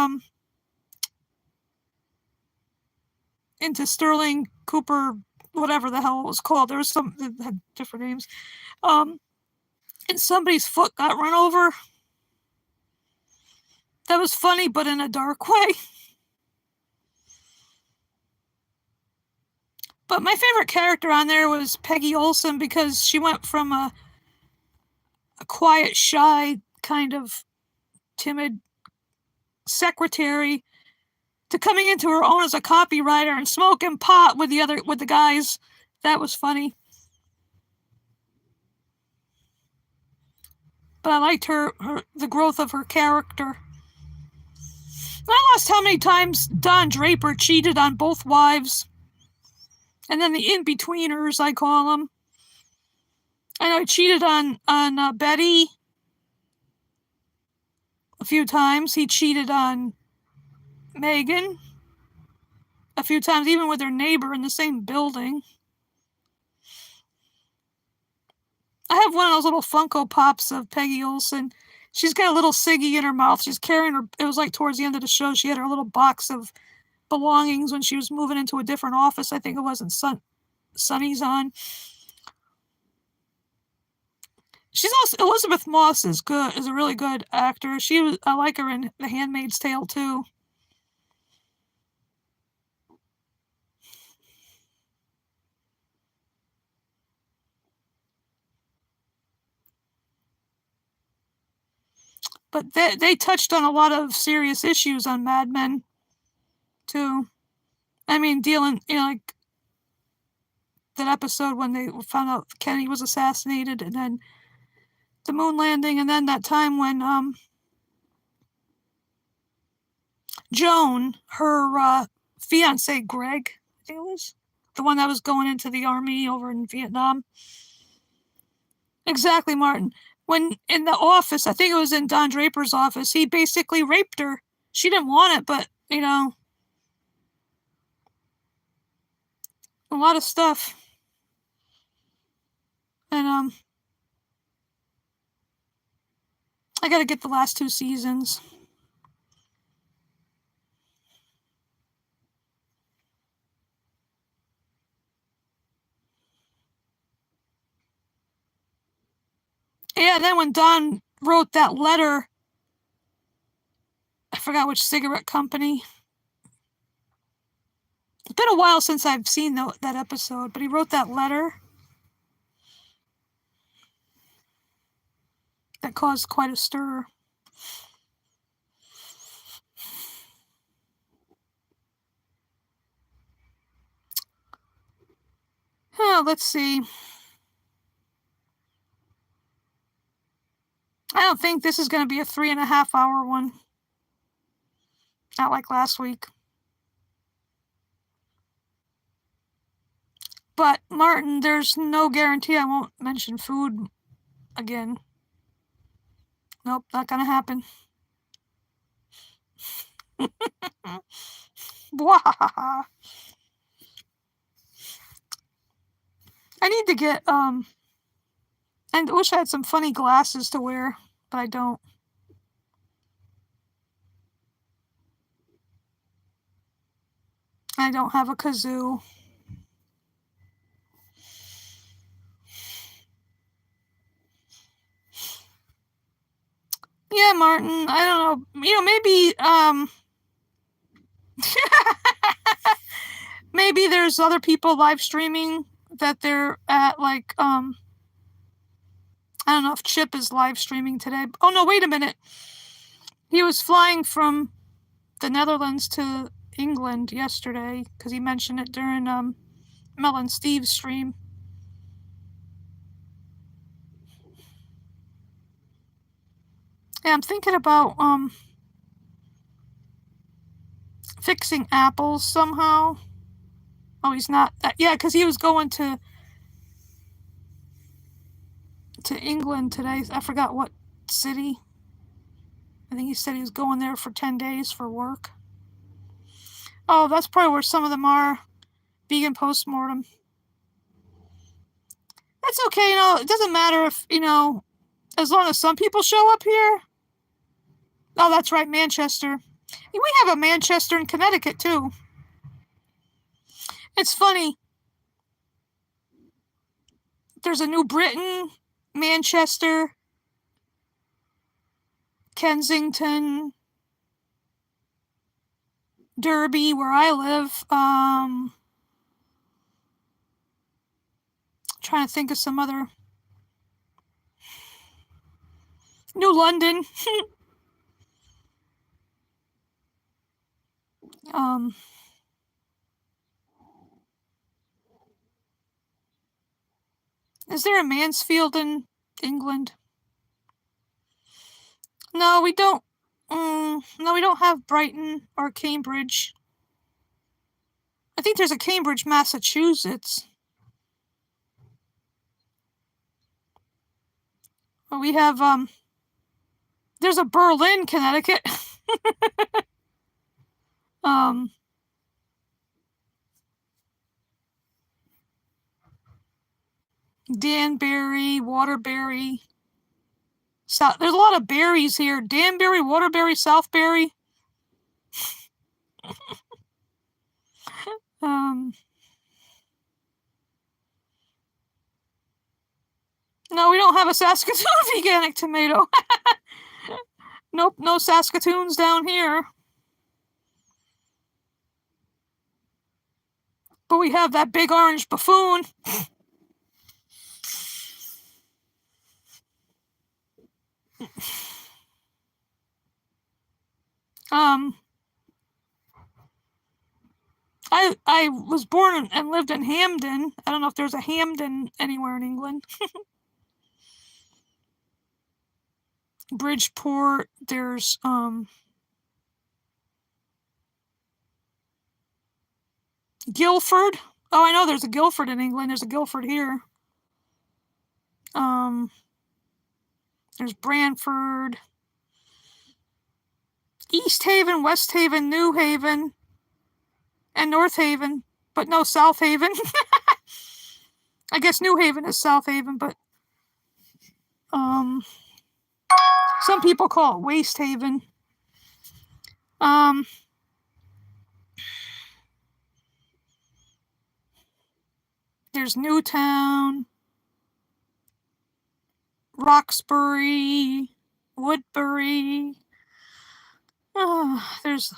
into Sterling Cooper, whatever the hell it was called. There was some that had different names. And somebody's foot got run over. That was funny, but in a dark way. But my favorite character on there was Peggy Olson, because she went from a quiet, shy, kind of timid secretary to coming into her own as a copywriter and smoking pot with the guys. That was funny. But I liked the growth of her character. I lost how many times Don Draper cheated on both wives. And then the in-betweeners, I call them. I know he cheated on Betty a few times. He cheated on Megan a few times, even with their neighbor in the same building. I have one of those little Funko Pops of Peggy Olson. She's got a little ciggy in her mouth. She's carrying her, it was like towards the end of the show, she had her little box of belongings when she was moving into a different office. I think it was in Sonny's on. She's also, Elizabeth Moss is a really good actor. I like her in The Handmaid's Tale too. But they touched on a lot of serious issues on Mad Men too. I mean, dealing, like that episode when they found out Kenny was assassinated, and then the moon landing, and then that time when Joan, her fiance Greg, I think it was, the one that was going into the army over in Vietnam. Exactly, Martin. When in the office, I think it was in Don Draper's office, he basically raped her. She didn't want it, but, a lot of stuff. And, I gotta get the last 2 seasons. Yeah, then when Don wrote that letter, I forgot which cigarette company. It's been a while since I've seen that episode, but he wrote that letter. that caused quite a stir. Let's see. I don't think this is going to be a 3.5-hour one. Not like last week. But, Martin, there's no guarantee I won't mention food again. Nope, not going to happen. Bwahaha. I need to get, I wish I had some funny glasses to wear, but I don't. I don't have a kazoo. Yeah, Martin, I don't know. Maybe, maybe there's other people live streaming that they're at, like, I don't know if Chip is live streaming today. Oh, no, wait a minute. He was flying from the Netherlands to England yesterday because he mentioned it during Mel and Steve's stream. Yeah, I'm thinking about fixing apples somehow. Oh, he's not. Yeah, because he was going to England today. I forgot what city. I think he said he was going there for 10 days for work. Oh, that's probably where some of them are. Vegan postmortem. That's okay, it doesn't matter if, as long as some people show up here. Oh, that's right, Manchester. We have a Manchester in Connecticut, too. It's funny. There's a New Britain, Manchester, Kensington, Derby, where I live. Trying to think of some other. New London. Is there a Mansfield in England? No, we don't. No, we don't have Brighton or Cambridge. I think there's a Cambridge, Massachusetts. We have, there's a Berlin, Connecticut. Danbury, Waterbury. There's a lot of berries here. Danbury, Waterbury, Southbury. No, we don't have a Saskatoon veganic tomato. Nope, no Saskatoons down here. But we have that big orange buffoon. I was born and lived in Hampden. I don't know if there's a Hampden anywhere in England. Bridgeport, there's Guildford. Oh, I know there's a Guildford in England. There's a Guildford here. There's Brantford, East Haven, West Haven, New Haven, and North Haven, but no South Haven. I guess New Haven is South Haven, but some people call it Waste Haven. There's Newtown, Roxbury, Woodbury. There's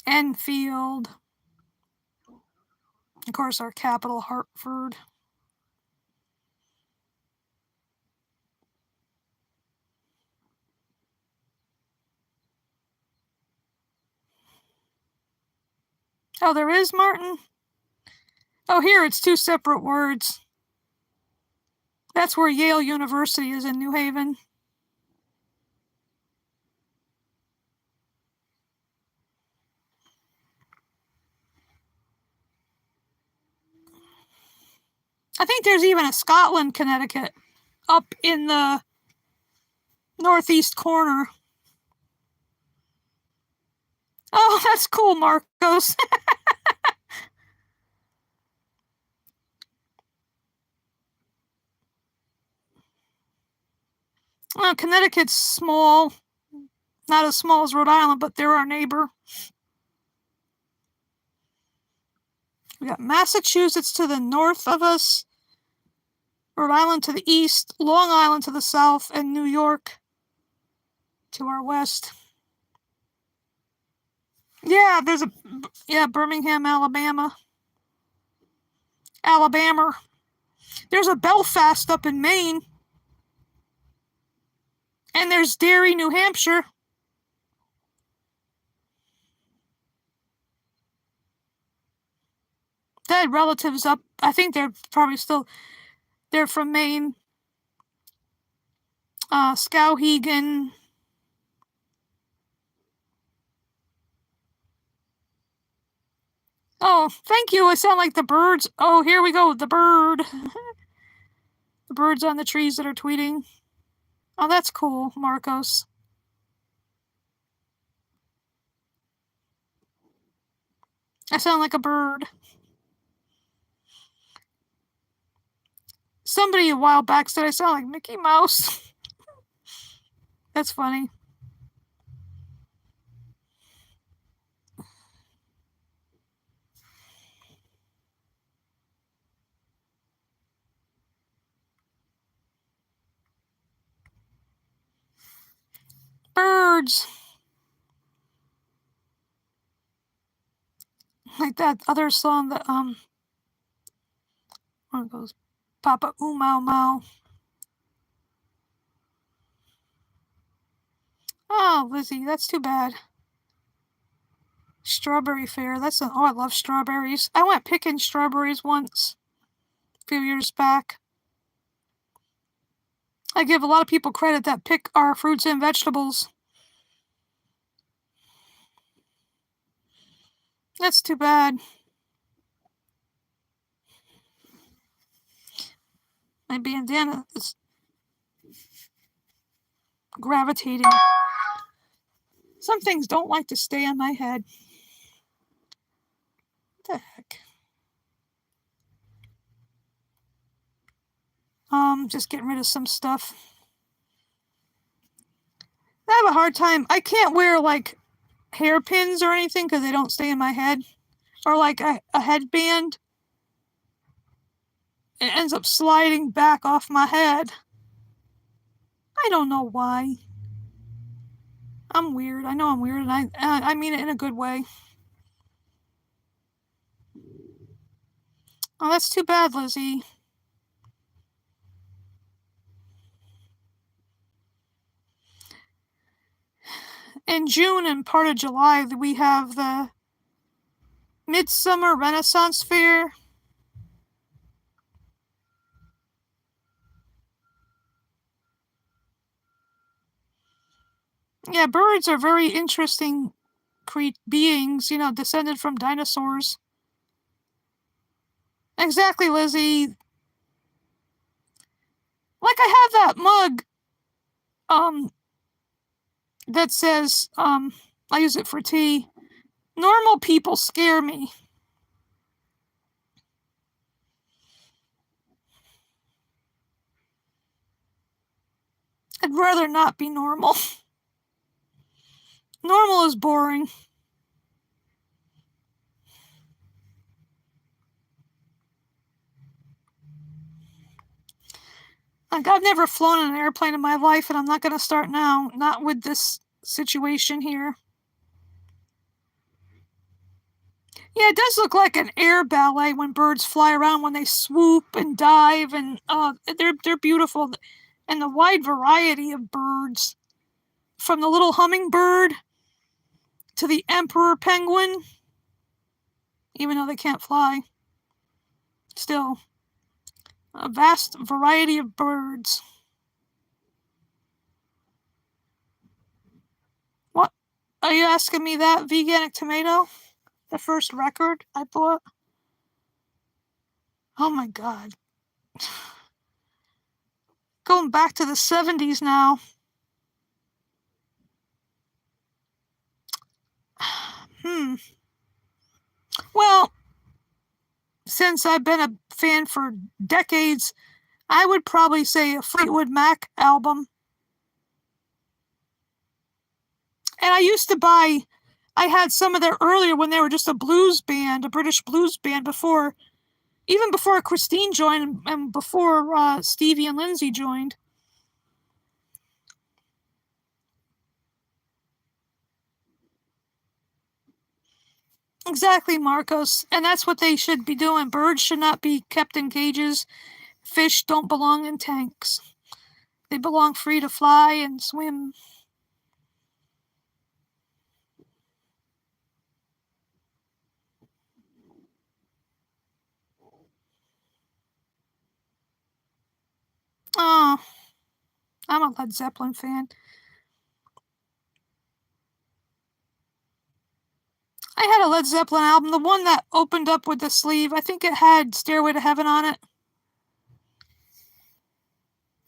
Enfield. Of course, our capital, Hartford. Oh, there is, Martin? Oh, here it's two separate words. That's where Yale University is, in New Haven. I think there's even a Scotland, Connecticut, up in the northeast corner. Oh, that's cool, Marcos. Well, Connecticut's small. Not as small as Rhode Island, but they're our neighbor. We got Massachusetts to the north of us, Rhode Island to the east, Long Island to the south, and New York to our west. Yeah, Birmingham, Alabama. There's a Belfast up in Maine. And there's Derry, New Hampshire. They had relatives up. I think they're probably still, they're from Maine. Skowhegan. Oh, thank you. I sound like the birds. Oh, here we go. The bird. The birds on the trees that are tweeting. Oh, that's cool, Marcos. I sound like a bird. Somebody a while back said I sound like Mickey Mouse. That's funny. Birds. Like that other song that one goes Papa Ooh Mau Mau. Oh, Lizzie, that's too bad. Strawberry Fair. I love strawberries. I went picking strawberries once, a few years back. I give a lot of people credit that pick our fruits and vegetables. That's too bad. My bandana is gravitating. Some things don't like to stay on my head. What the heck? Just getting rid of some stuff. I have a hard time. I can't wear like hairpins or anything because they don't stay in my head. Or like a headband. It ends up sliding back off my head. I don't know why. I'm weird. I know I'm weird, and I mean it in a good way. Oh, that's too bad, Lizzie. In June and part of July, we have the Midsummer Renaissance Fair. Yeah, birds are very interesting beings, descended from dinosaurs. Exactly, Lizzie. Like I have that mug, that says, I use it for tea. Normal people scare me. I'd rather not be normal. Normal is boring. Like, I've never flown in an airplane in my life, and I'm not going to start now. Not with this situation here. Yeah, it does look like an air ballet when birds fly around, when they swoop and dive, and they're beautiful. And the wide variety of birds, from the little hummingbird to the emperor penguin. even though they can't fly. Still, a vast variety of birds. What? Are you asking me that? Veganic Tomato? The first record I bought? Oh my god. Going back to the 70s now. Well, since I've been a fan for decades, I would probably say a Fleetwood Mac album. And I had some of their earlier when they were just a blues band, a British blues band even before Christine joined and before Stevie and Lindsay joined. Exactly, Marcos. And that's what they should be doing. Birds should not be kept in cages. Fish don't belong in tanks. They belong free to fly and swim. Oh, I'm a Led Zeppelin fan. I had a Led Zeppelin album, the one that opened up with the sleeve. I think it had Stairway to Heaven on it.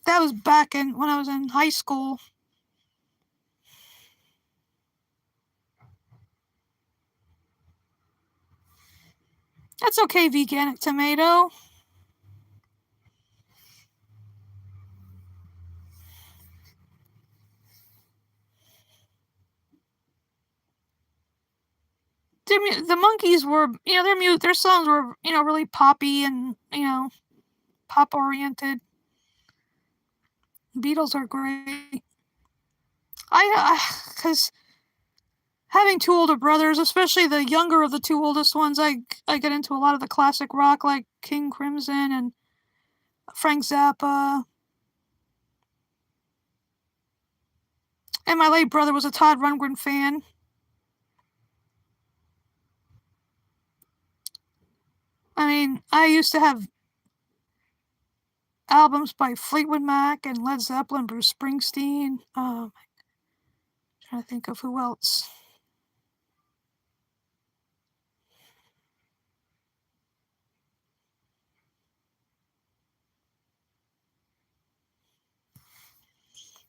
That was back when I was in high school. That's okay, Veganic Tomato. The Monkees were, their songs were, really poppy and, pop oriented. Beatles are great. Because having two older brothers, especially the younger of the two oldest ones, I get into a lot of the classic rock like King Crimson and Frank Zappa. And my late brother was a Todd Rundgren fan. I mean, I used to have albums by Fleetwood Mac and Led Zeppelin, Bruce Springsteen. Trying to think of who else.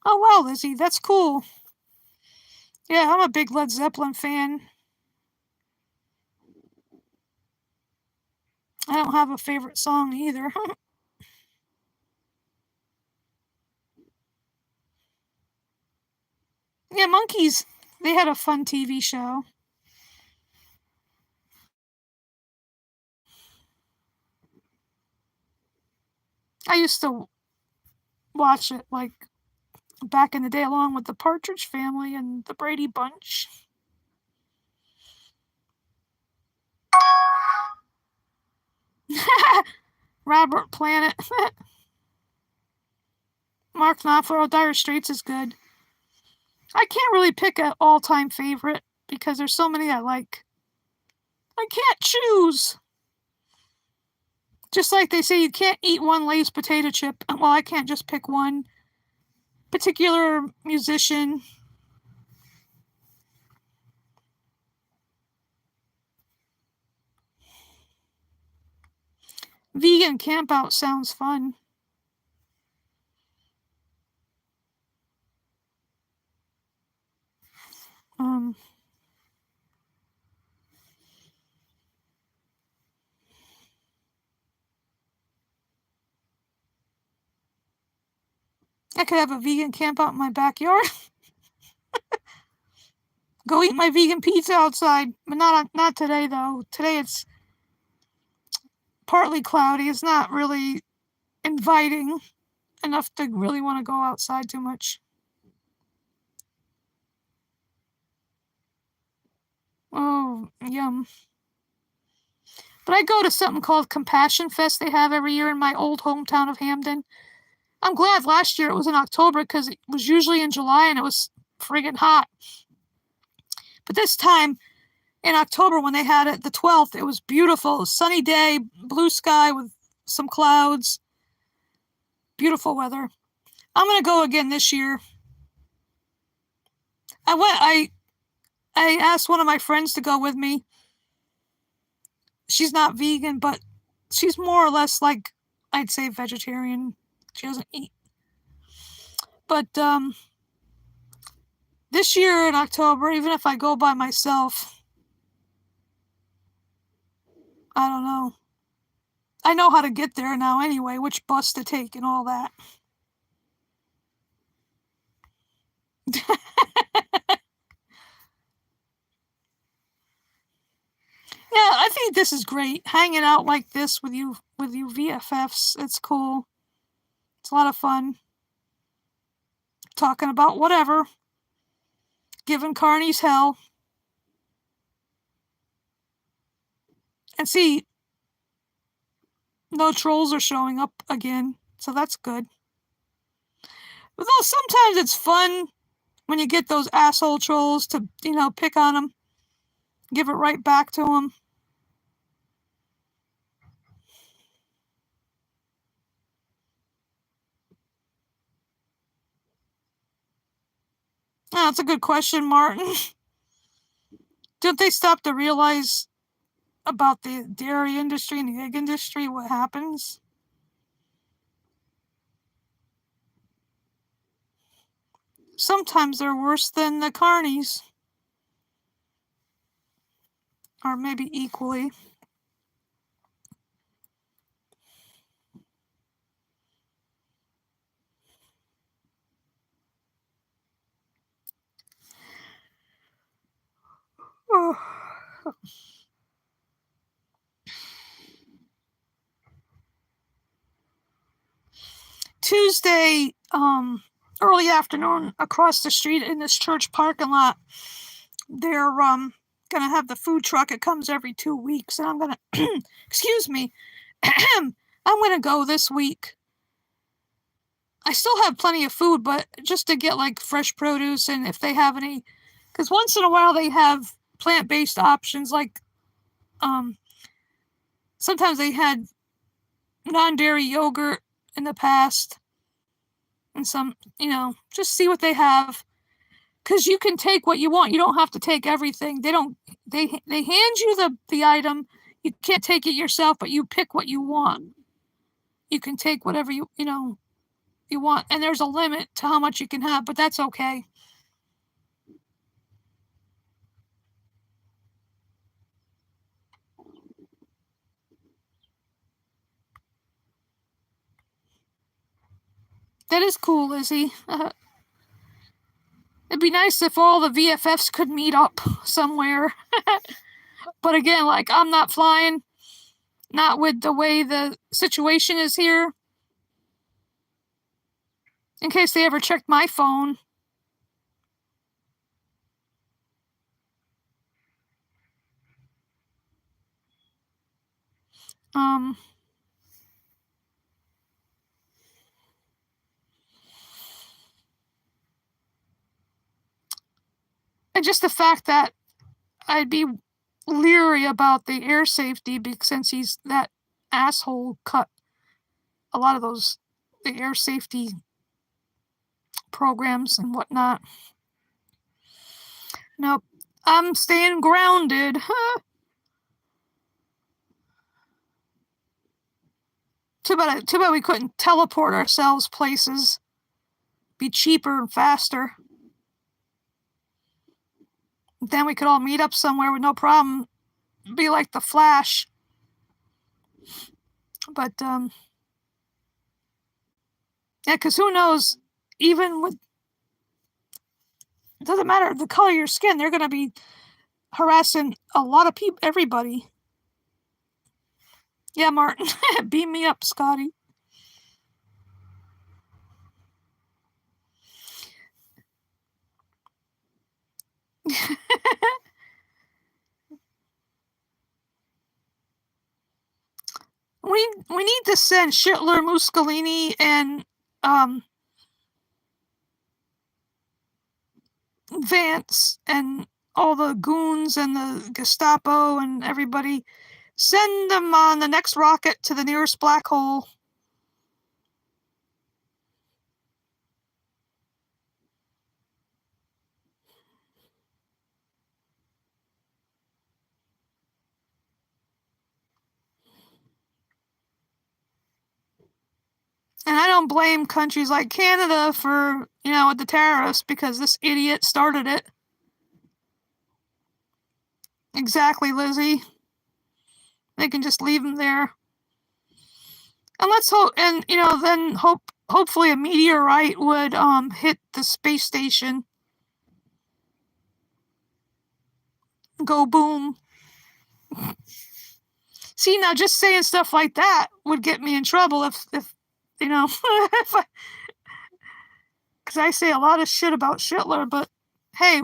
Oh wow, Lizzie, that's cool. Yeah, I'm a big Led Zeppelin fan. I don't have a favorite song either. Yeah, Monkees, they had a fun TV show. I used to watch it like back in the day along with the Partridge Family and the Brady Bunch. Robert Planet. Mark Knopfler, Dire Straits is good. I can't really pick an all-time favorite because there's so many I like. I can't choose. Just like they say you can't eat one Lay's potato chip. Well, I can't just pick one particular musician. Vegan campout sounds fun. Um, I could have a vegan campout in my backyard. Go eat my vegan pizza outside, but not today though. Today it's partly cloudy. It's not really inviting enough to really want to go outside too much. Oh, yum. But I go to something called Compassion Fest they have every year in my old hometown of Hamden. I'm glad last year it was in October because it was usually in July and it was friggin' hot. But this time in October when they had it, the 12th. It was beautiful. Sunny day, blue sky with some clouds. Beautiful weather. I'm going to go again this year. I asked one of my friends to go with me. She's not vegan, but she's more or less like, I'd say, vegetarian. She doesn't eat. But this year in October, even if I go by myself, I don't know. I know how to get there now anyway, which bus to take and all that. Yeah, I think this is great. Hanging out like this with you VFFs. It's cool. It's a lot of fun. Talking about whatever. Giving carnies hell. And see, no trolls are showing up again, so that's good. But though sometimes it's fun when you get those asshole trolls to, pick on them. Give it right back to them. Oh, that's a good question, Martin. Don't they stop to realize about the dairy industry and the egg industry, what happens? Sometimes they're worse than the carnies. Or maybe equally. Oh. Tuesday, early afternoon, across the street in this church parking lot, they're gonna have the food truck. It comes every 2 weeks, and I'm gonna excuse me. I'm gonna go this week. I still have plenty of food, but just to get like fresh produce, and if they have any, because once in a while they have plant-based options, like sometimes they had non-dairy yogurt in the past, and some, just see what they have, because you can take what you want. You don't have to take everything. They hand you the item. You can't take it yourself, but you pick what you want. You can take whatever you want, and there's a limit to how much you can have, but that's okay. That is cool, Lizzie. It'd be nice if all the VFFs could meet up somewhere. But again, like, I'm not flying, not with the way the situation is here. In case they ever checked my phone. And just the fact that I'd be leery about the air safety, because since that asshole cut a lot of the air safety programs and whatnot. Nope, I'm staying grounded. Too bad we couldn't teleport ourselves places. Be cheaper and faster. Then we could all meet up somewhere with no problem. Be like the Flash. But yeah, because who knows? Even with, it doesn't matter the color of your skin. They're gonna be harassing a lot of people. Everybody. Yeah, Martin, beam me up, Scotty. we need to send Schittler, Muscolini, and Vance and all the goons and the Gestapo and everybody, send them on the next rocket to the nearest black hole. And I don't blame countries like Canada for, with the tariffs, because this idiot started it. Exactly, Lizzie. They can just leave them there. And let's hope, and then hopefully a meteorite would hit the space station. Go boom. See, now just saying stuff like that would get me in trouble if because I say a lot of shit about Hitler, but hey,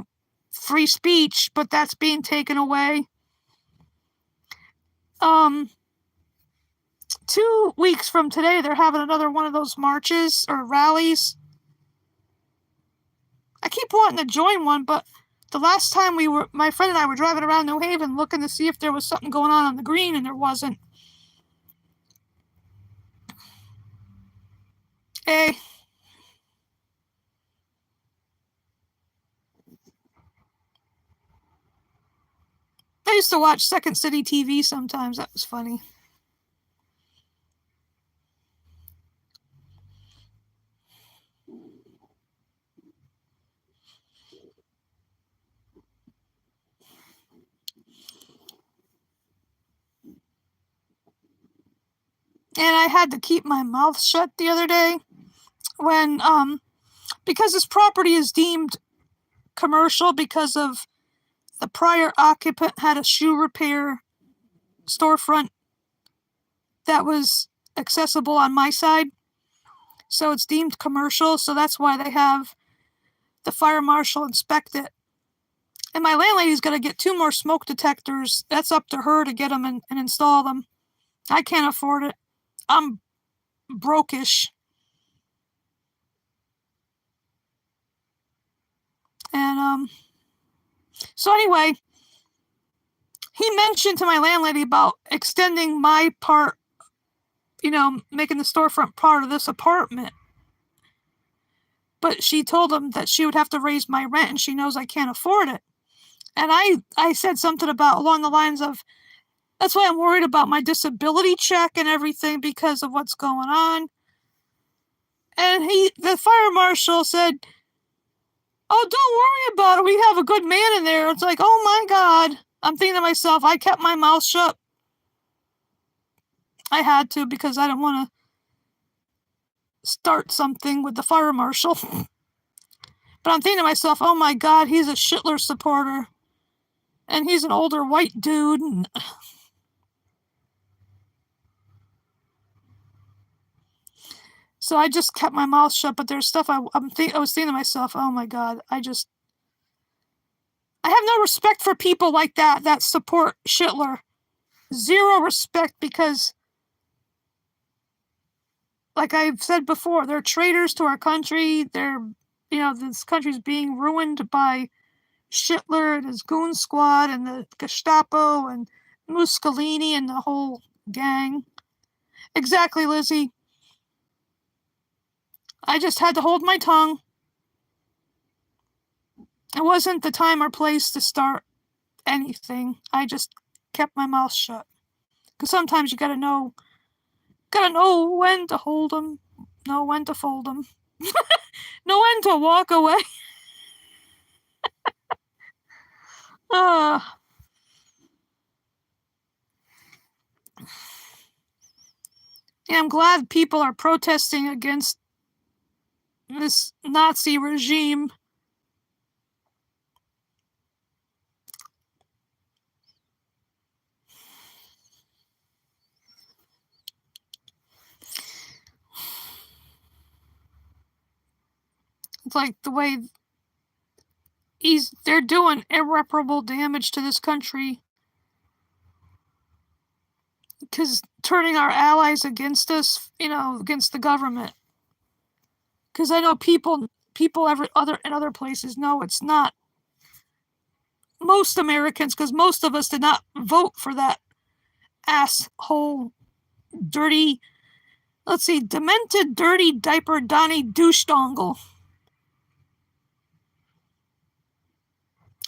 free speech, but that's being taken away. 2 weeks from today, they're having another one of those marches or rallies. I keep wanting to join one, but the last time my friend and I were driving around New Haven looking to see if there was something going on the green, and there wasn't. Hey. I used to watch Second City TV sometimes. That was funny. And I had to keep my mouth shut the other day when, because this property is deemed commercial because of the prior occupant had a shoe repair storefront that was accessible on my side. So it's deemed commercial, so that's why they have the fire marshal inspect it. And my landlady's going to get 2 more smoke detectors. That's up to her to get them and install them. I can't afford it. I'm brokish. And so anyway, he mentioned to my landlady about extending my part, making the storefront part of this apartment. But she told him that she would have to raise my rent, and she knows I can't afford it. And I said something along the lines of, that's why I'm worried about my disability check and everything because of what's going on. And the fire marshal said, oh, don't worry about it. We have a good man in there. It's like, oh my God. I'm thinking to myself, I kept my mouth shut. I had to because I didn't want to start something with the fire marshal. But I'm thinking to myself, oh my God, he's a Hitler supporter. And he's an older white dude. And so I just kept my mouth shut. But there's stuff I was thinking to myself, oh my God, I have no respect for people like that support Hitler. Zero respect, because, like I've said before, they're traitors to our country. This country's being ruined by Hitler and his goon squad and the Gestapo and Mussolini and the whole gang. Exactly, Lizzie. I just had to hold my tongue. It wasn't the time or place to start anything. I just kept my mouth shut. Because sometimes you gotta know when to hold them, know when to fold them, know when to walk away. Yeah, I'm glad people are protesting against this Nazi regime. It's like the way they're doing irreparable damage to this country, because turning our allies against us, against the government. Because I know people in other places know it's not most Americans, because most of us did not vote for that asshole, dirty, let's see, demented, dirty, diaper Donnie douche dongle.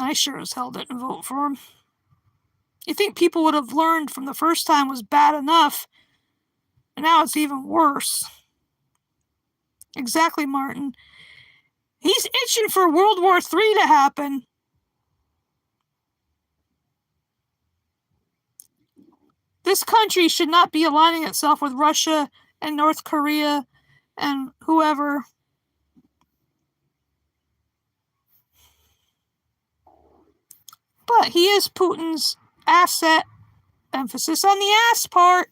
I sure as hell didn't vote for him. You think people would have learned from the first time was bad enough, and now it's even worse. Exactly, Martin. He's itching for World War III to happen. This country should not be aligning itself with Russia and North Korea and whoever. But he is Putin's asset, emphasis on the ass part,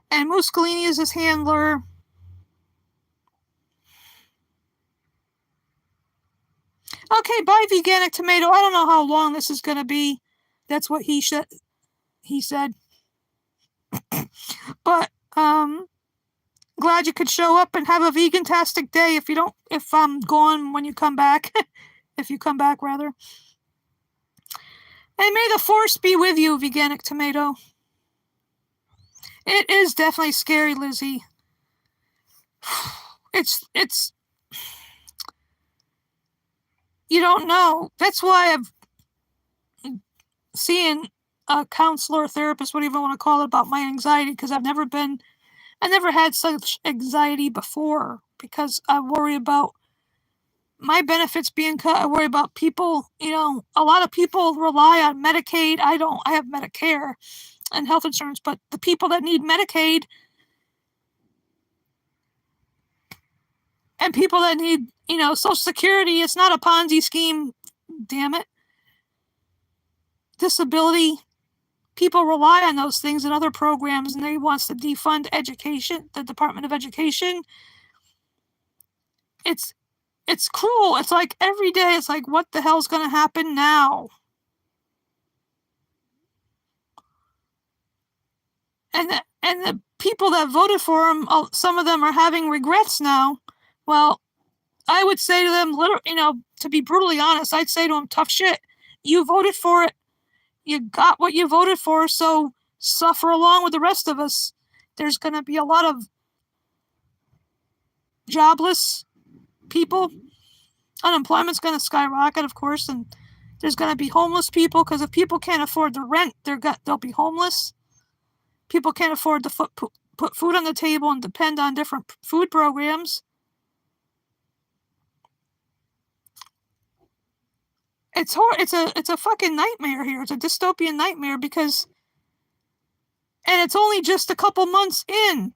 and Mussolini is his handler. Okay, bye, Veganic Tomato. I don't know how long this is going to be. That's what he said. But glad you could show up and have a vegan-tastic day. If I'm gone when you come back, if you come back rather. And may the force be with you, Veganic Tomato. It is definitely scary, Lizzie. It's you don't know. That's why I've seen a counselor, therapist, whatever you want to call it, about my anxiety, because I never had such anxiety before, because I worry about my benefits being cut. I worry about people, a lot of people rely on Medicaid. I don't. I have Medicare and health insurance, but the people that need Medicaid and people that need, Social Security, it's not a Ponzi scheme, damn it. Disability, people rely on those things and other programs, and they wants to defund education, the Department of Education. It's cruel. It's like every day, it's like, what the hell's going to happen now? And the people that voted for him, some of them are having regrets now. Well, I would say to them, to be brutally honest, I'd say to them, tough shit. You voted for it. You got what you voted for, so suffer along with the rest of us. There's going to be a lot of jobless people. Unemployment's going to skyrocket, of course, and there's going to be homeless people, because if people can't afford the rent, they'll be homeless. People can't afford to put food on the table and depend on different food programs. It's a fucking nightmare here. It's a dystopian nightmare, and it's only just a couple months in,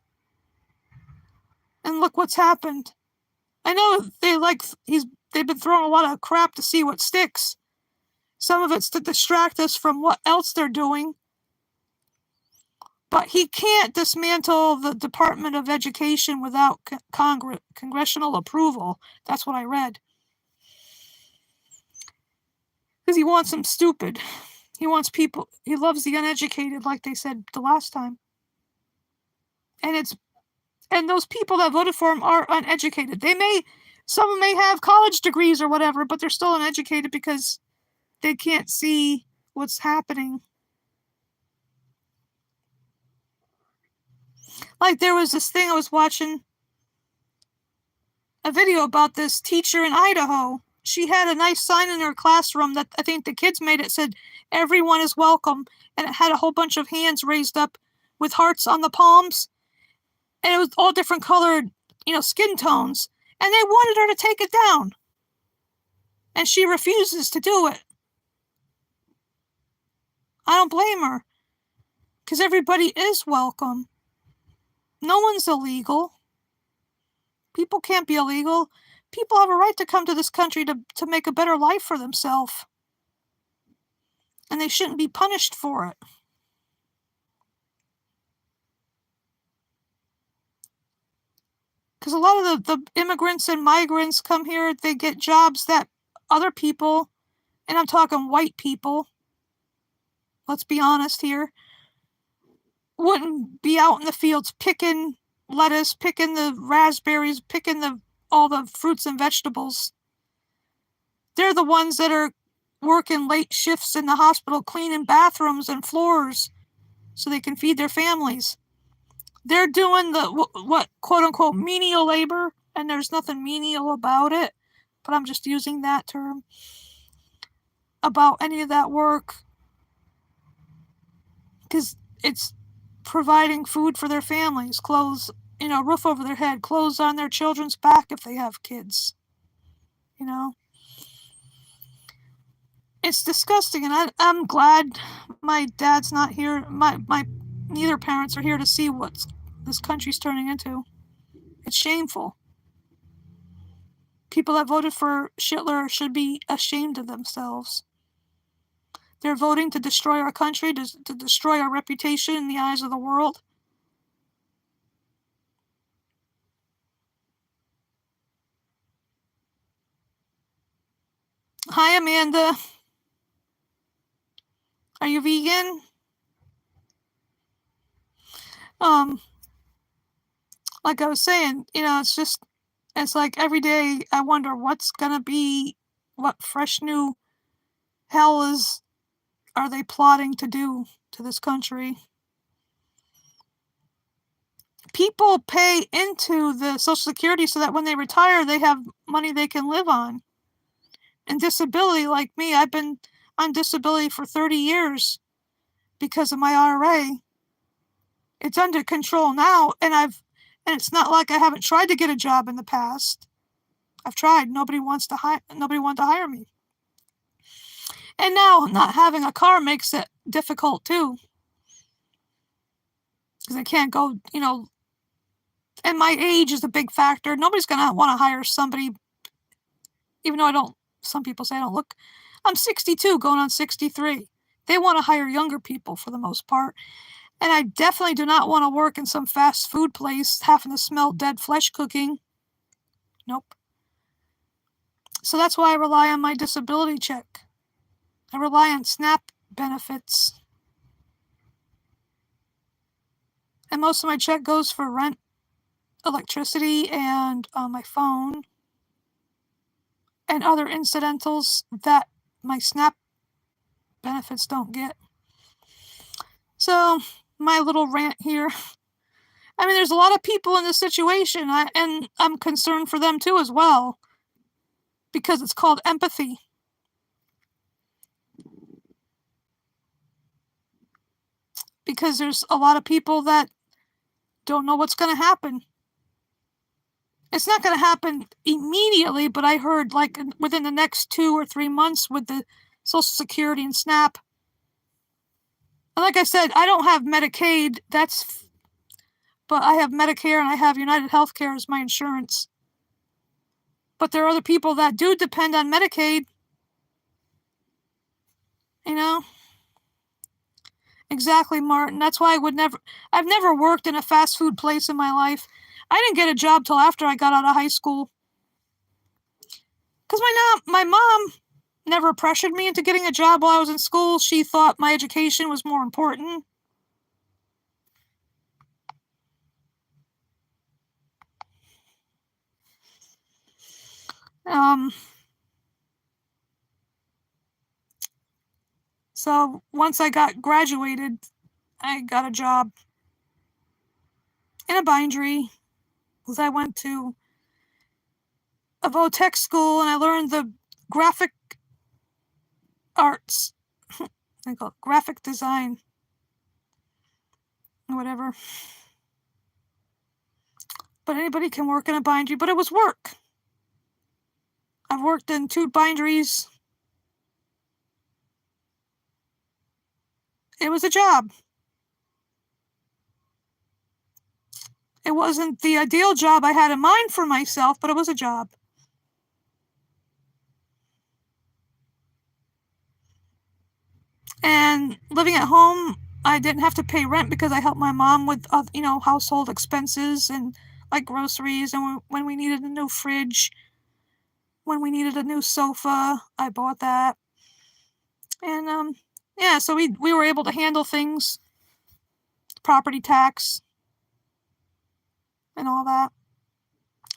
and look what's happened. I know they've been throwing a lot of crap to see what sticks. Some of it's to distract us from what else they're doing. But he can't dismantle the Department of Education without congressional approval. That's what I read. Because he wants them stupid. He wants people. He loves the uneducated, like they said the last time. And those people that voted for him are uneducated. Some may have college degrees or whatever, but they're still uneducated because they can't see what's happening. Like, there was this thing I was watching, a video about this teacher in Idaho. She had a nice sign in her classroom that I think the kids made. It said, "Everyone is welcome," and it had a whole bunch of hands raised up with hearts on the palms, and it was all different colored, skin tones, and they wanted her to take it down, and she refuses to do it. I don't blame her, because everybody is welcome. No one's illegal. People can't be illegal. People have a right to come to this country to make a better life for themselves. And they shouldn't be punished for it. Because a lot of the immigrants and migrants come here, they get jobs that other people, and I'm talking white people, let's be honest here, wouldn't be out in the fields picking lettuce, picking the raspberries, picking all the fruits and vegetables. They're the ones that are working late shifts in the hospital cleaning bathrooms and floors so they can feed their families. They're doing the what quote unquote menial labor, and there's nothing menial about it, but I'm just using that term about any of that work because it's providing food for their families, clothes, roof over their head, clothes on their children's back if they have kids. It's disgusting, and I'm glad my dad's not here. My neither parents are here to see what this country's turning into. It's shameful. People that voted for Hitler should be ashamed of themselves. They're voting to destroy our country, to destroy our reputation in the eyes of the world. Hi, Amanda. Are you vegan? Like I was saying, it's like every day I wonder what's gonna be, what fresh new hell are they plotting to do to this country? People pay into the Social Security so that when they retire, they have money they can live on. And disability, like me, I've been on disability for 30 years because of my IRA. It's under control now, and it's not like I haven't tried to get a job in the past. I've tried. Nobody wanted to hire me. And now not having a car makes it difficult too. Because I can't go, and my age is a big factor. Nobody's going to want to hire somebody, even though some people say I don't look. I'm 62 going on 63. They want to hire younger people for the most part. And I definitely do not want to work in some fast food place having to smell dead flesh cooking. Nope. So that's why I rely on my disability check. I rely on SNAP benefits. And most of my check goes for rent, electricity, and my phone, and other incidentals that my SNAP benefits don't get. So, my little rant here. I mean, there's a lot of people in this situation, and I'm concerned for them too as well, because it's called empathy. Because there's a lot of people that don't know what's going to happen. It's not going to happen immediately, but I heard like within the next 2 or 3 months with the Social Security and SNAP. And like I said, I don't have Medicaid, but I have Medicare and I have United Healthcare as my insurance. But there are other people that do depend on Medicaid. Exactly, Martin. That's why I've never worked in a fast food place in my life. I didn't get a job till after I got out of high school. Because my mom never pressured me into getting a job while I was in school. She thought my education was more important. So once I got graduated, I got a job in a bindery because I went to a vo-tech school and I learned the graphic arts. I call it graphic design or whatever. But anybody can work in a bindery, but it was work. I've worked in 2 binderies. It was a job. It wasn't the ideal job I had in mind for myself, but it was a job. And living at home, I didn't have to pay rent because I helped my mom with, household expenses and like groceries. And when we needed a new fridge, when we needed a new sofa, I bought that. And so we were able to handle things, property tax, and all that.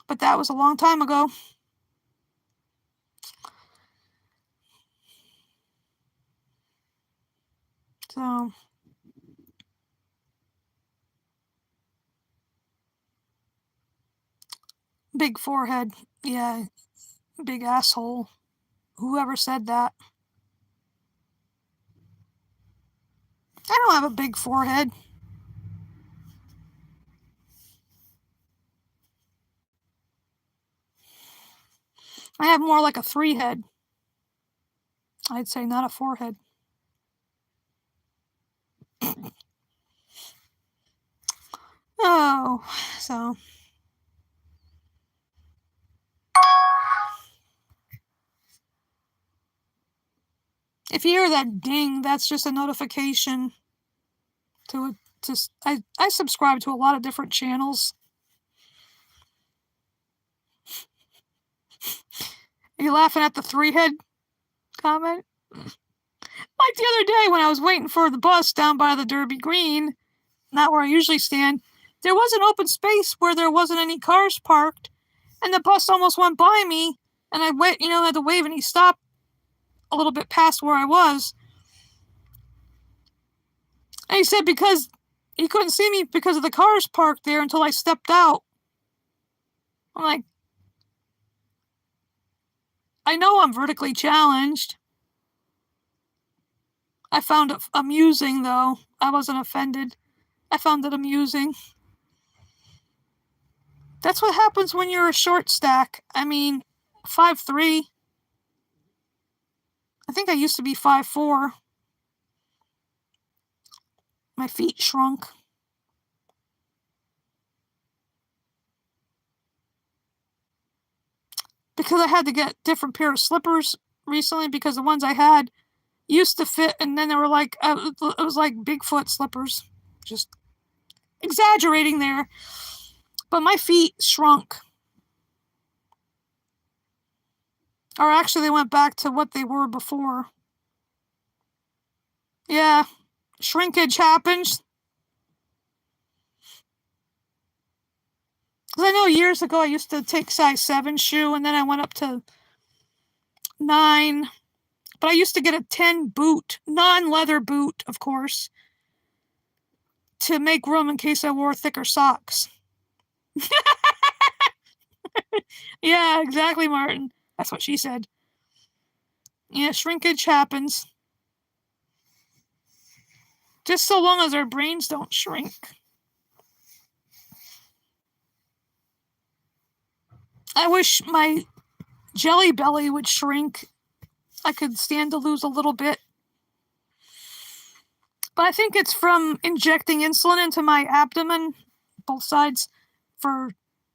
But that was a long time ago. So, big forehead. Yeah, big asshole. Whoever said that. I don't have a big forehead. I have more like a 3 head. I'd say, not a forehead. Oh, so. If you hear that ding, that's just a notification to I subscribe to a lot of different channels. Are you laughing at the 3 head comment? Like the other day when I was waiting for the bus down by the Derby Green, not where I usually stand, there was an open space where there wasn't any cars parked, and the bus almost went by me, and I had to wave, and he stopped a little bit past where I was. And he said because he couldn't see me because of the cars parked there until I stepped out. I'm like, I know I'm vertically challenged. I found it amusing, though. I wasn't offended. I found it amusing. That's what happens when you're a short stack. I mean, 5'3". I think I used to be 5'4". My feet shrunk. Because I had to get a different pair of slippers recently because the ones I had used to fit, and then they were like, it was like Bigfoot slippers. Just exaggerating there. But my feet shrunk. Or actually, they went back to what they were before. Yeah, shrinkage happens. Because I know years ago I used to take size 7 shoe, and then I went up to 9. But I used to get a 10 boot, non-leather boot, of course, to make room in case I wore thicker socks. Yeah, exactly, Martin. That's what she said. Yeah, shrinkage happens. Just so long as our brains don't shrink. I wish my jelly belly would shrink. I could stand to lose a little bit. But I think it's from injecting insulin into my abdomen, both sides, for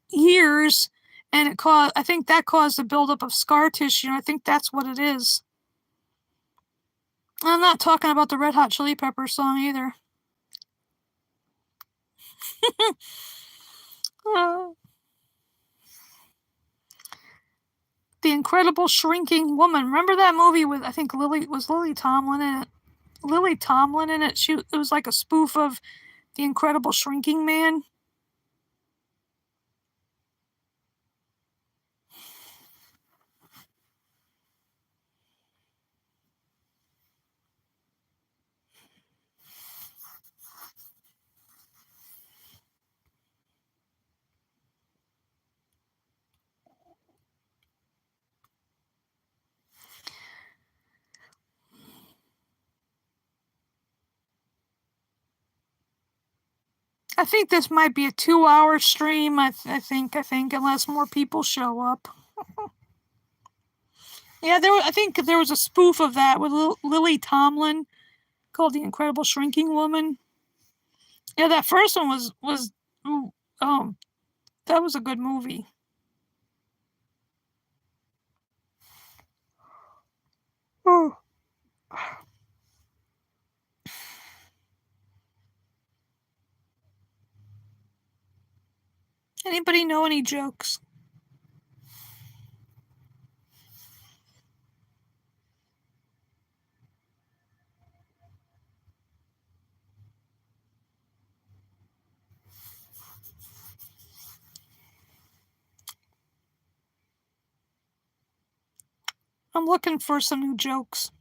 years. And I think that caused a buildup of scar tissue. And I think that's what it is. I'm not talking about the Red Hot Chili Peppers song either. The Incredible Shrinking Woman. Remember that movie with, I think, Lily Tomlin in it? Lily Tomlin in it. It was like a spoof of The Incredible Shrinking Man. I think this might be a 2-hour stream. I think, unless more people show up. Yeah, I think there was a spoof of that with Lily Tomlin called The Incredible Shrinking Woman. Yeah, that first one was that was a good movie. Oh. Anybody know any jokes? I'm looking for some new jokes.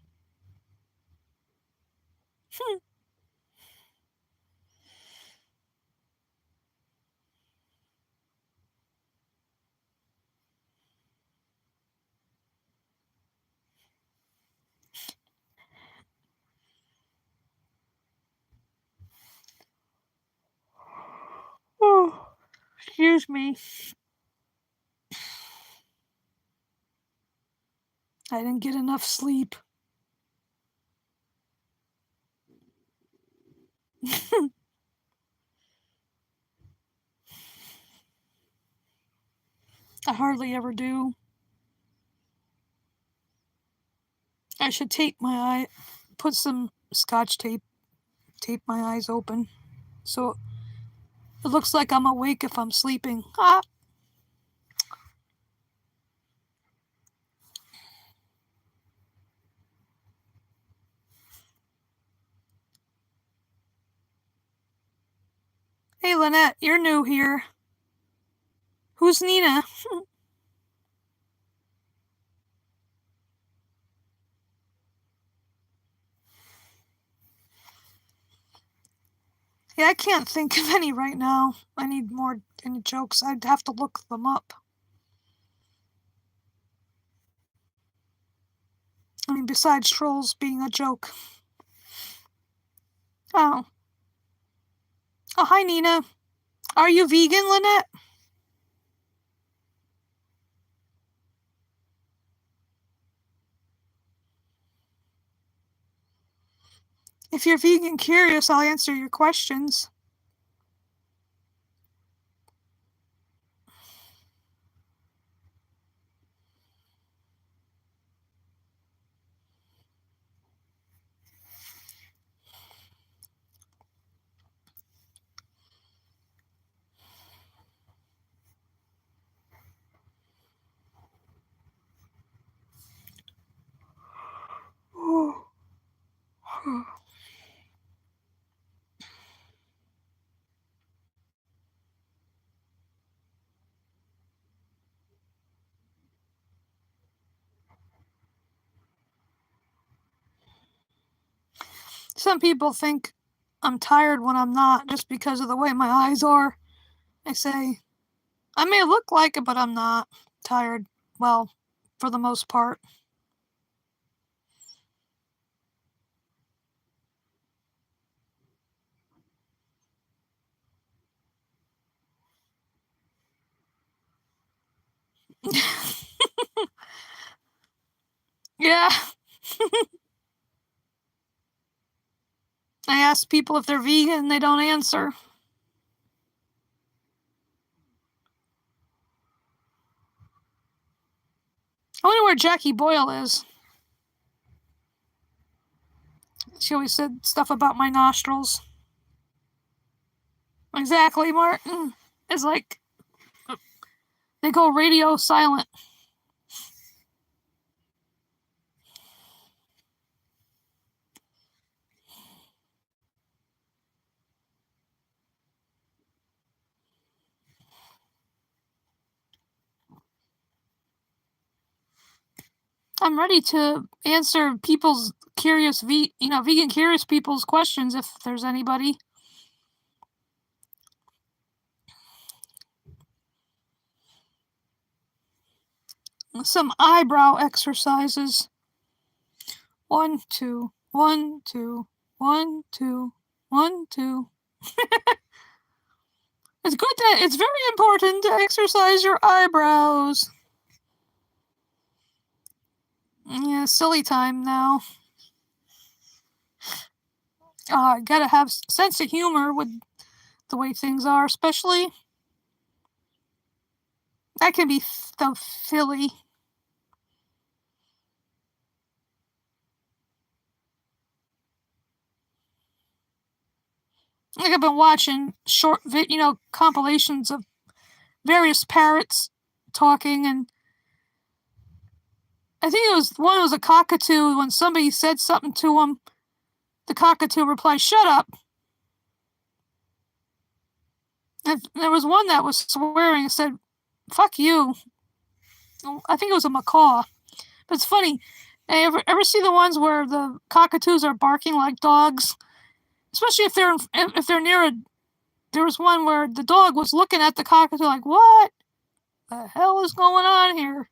Excuse me. I didn't get enough sleep. I hardly ever do. I should tape my eye, put some scotch tape my eyes open, so it looks like I'm awake if I'm sleeping. Ah! Hey, Lynette, you're new here. Who's Nina? Yeah, I can't think of any right now. I need any jokes. I'd have to look them up. I mean, besides trolls being a joke. Oh. Oh, hi, Nina. Are you vegan, Lynette? If you're vegan curious, I'll answer your questions. Some people think I'm tired when I'm not, just because of the way my eyes are. I say, I may look like it, but I'm not tired. Well, for the most part. Yeah. I ask people if they're vegan and they don't answer. I wonder where Jackie Boyle is. She always said stuff about my nostrils. Exactly, Martin. It's like they go radio silent. I'm ready to answer people's vegan curious people's questions if there's anybody. Some eyebrow exercises. 1, 2, 1, 2, 1, 2, 1, 2. It's very important to exercise your eyebrows. Yeah, silly time now. I gotta have sense of humor with the way things are, especially. That can be so silly. Like I've been watching short compilations of various parrots talking, and I think it was a cockatoo. When somebody said something to him, the cockatoo replied, "Shut up." And there was one that was swearing and said, "Fuck you." I think it was a macaw. But it's funny. Ever see the ones where the cockatoos are barking like dogs? Especially if they're near a. There was one where the dog was looking at the cockatoo like, "What the hell is going on here?"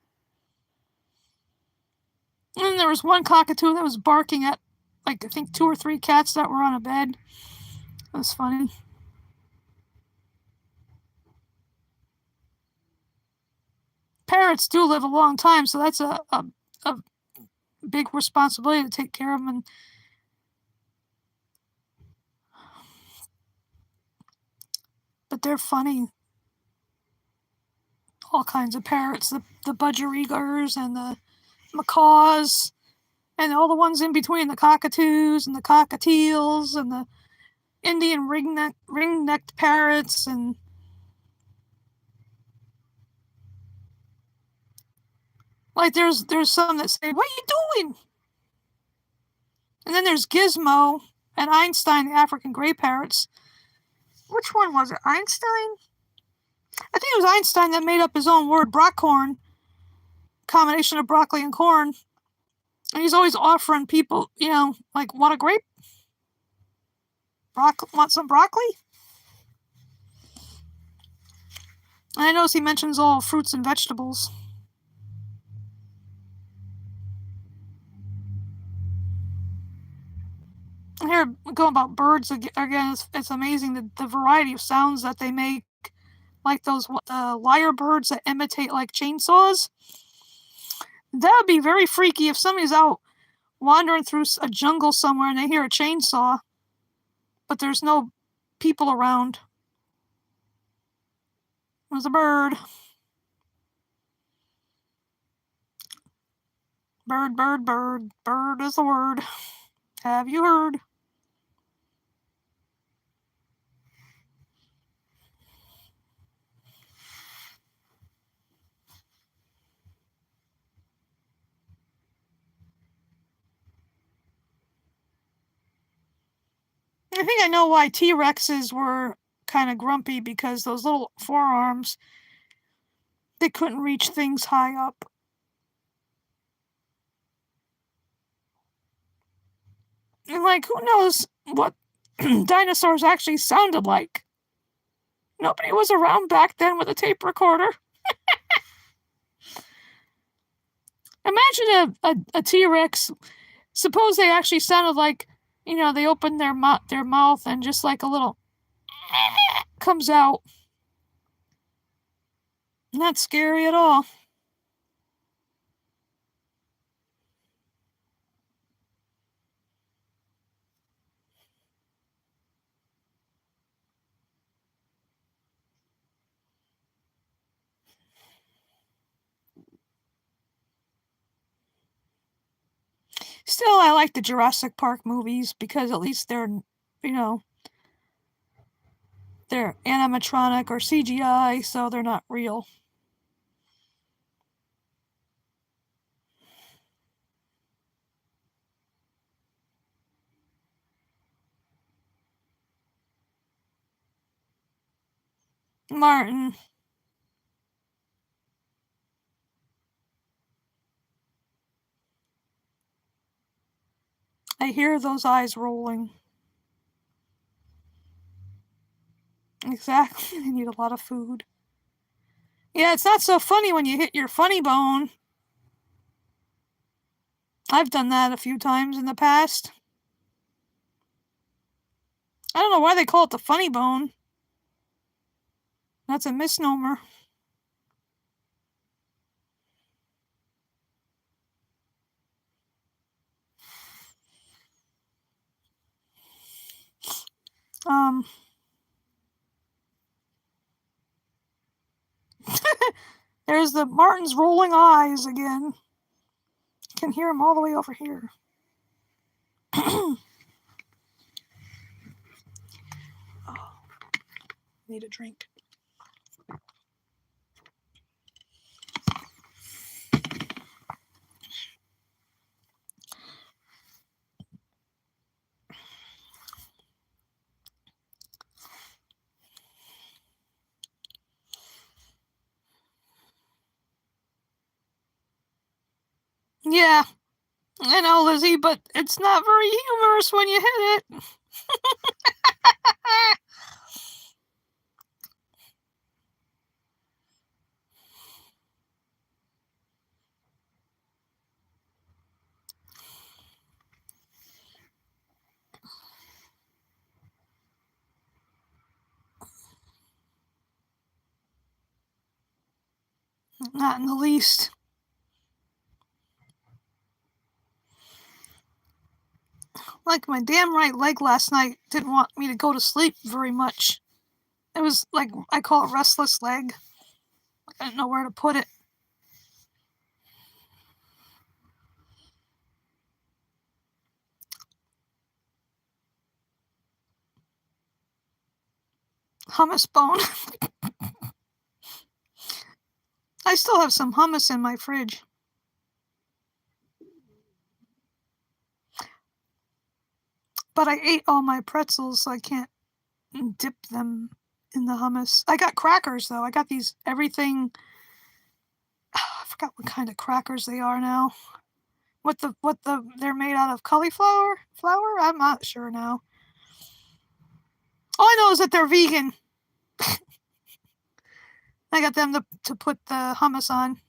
And then there was one cockatoo that was barking at, like, I think 2 or 3 cats that were on a bed. It was funny. parrots do live a long time, so that's a big responsibility to take care of them. But they're funny. All kinds of parrots, the budgerigars and the macaws, and all the ones in between, the cockatoos and the cockatiels and the Indian ring-necked parrots, and like there's some that say, "What are you doing?" And then there's Gizmo and Einstein, the African gray parrots. Which one was it? Einstein? I think it was Einstein that made up his own word, brockcorn, combination of broccoli and corn. And he's always offering people, like, want a grape? Want some broccoli? And I notice he mentions all fruits and vegetables. And here, going about birds again, it's amazing the variety of sounds that they make, like those lyrebirds that imitate like chainsaws. That would be very freaky if somebody's out wandering through a jungle somewhere and they hear a chainsaw, but there's no people around. There's a bird. Bird, bird, bird. Bird is the word. Have you heard? I think I know why T-Rexes were kind of grumpy, because those little forearms, they couldn't reach things high up. And like, who knows what dinosaurs actually sounded like? Nobody was around back then with a tape recorder. Imagine a T-Rex. Suppose they actually sounded like, they opened their mouth and just like a little comes out. Not scary at all. Still, I like the Jurassic Park movies because at least they're animatronic or CGI, so they're not real. Martin. I hear those eyes rolling. Exactly. They need a lot of food. Yeah, it's not so funny when you hit your funny bone. I've done that a few times in the past. I don't know why they call it the funny bone. That's a misnomer. There's the Martin's rolling eyes again. You can hear him all the way over here. Oh, need a drink. Yeah, I know, Lizzie, but it's not very humorous when you hit it. Not in the least. Like my damn right leg last night didn't want me to go to sleep very much. It was like, I call it restless leg. I didn't know where to put it. Hummus bone. I still have some hummus in my fridge. But I ate all my pretzels, so I can't dip them in the hummus. I got crackers, though. I got these everything. I forgot what kind of crackers they are now. They're made out of cauliflower flour? I'm not sure now. All I know is that they're vegan. I got them to put the hummus on.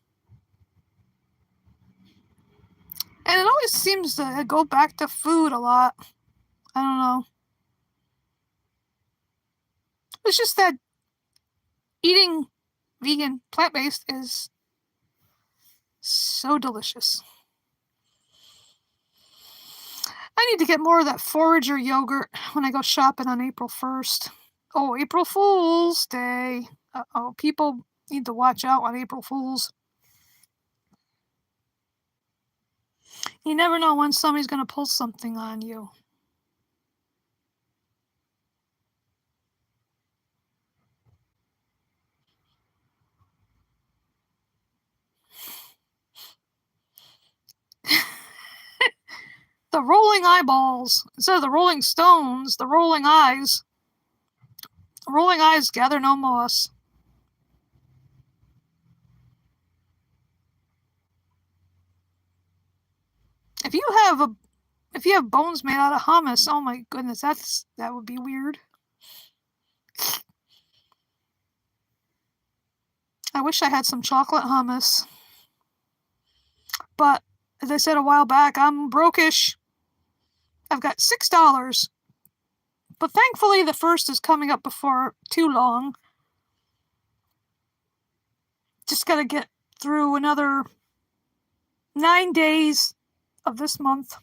And it always seems to go back to food a lot. I don't know. It's just that eating vegan, plant-based is so delicious. I need to get more of that forager yogurt when I go shopping on April 1st. Oh, April Fool's Day. Uh-oh, people need to watch out on April Fools. You never know when somebody's going to pull something on you. The rolling eyeballs. Instead of the rolling stones, the rolling eyes. Rolling eyes gather no moss. If you have bones made out of hummus, oh my goodness, that would be weird. I wish I had some chocolate hummus. But as I said a while back, I'm brokish. I've got $6. But thankfully the first is coming up before too long. Just gotta get through another 9 days of this month.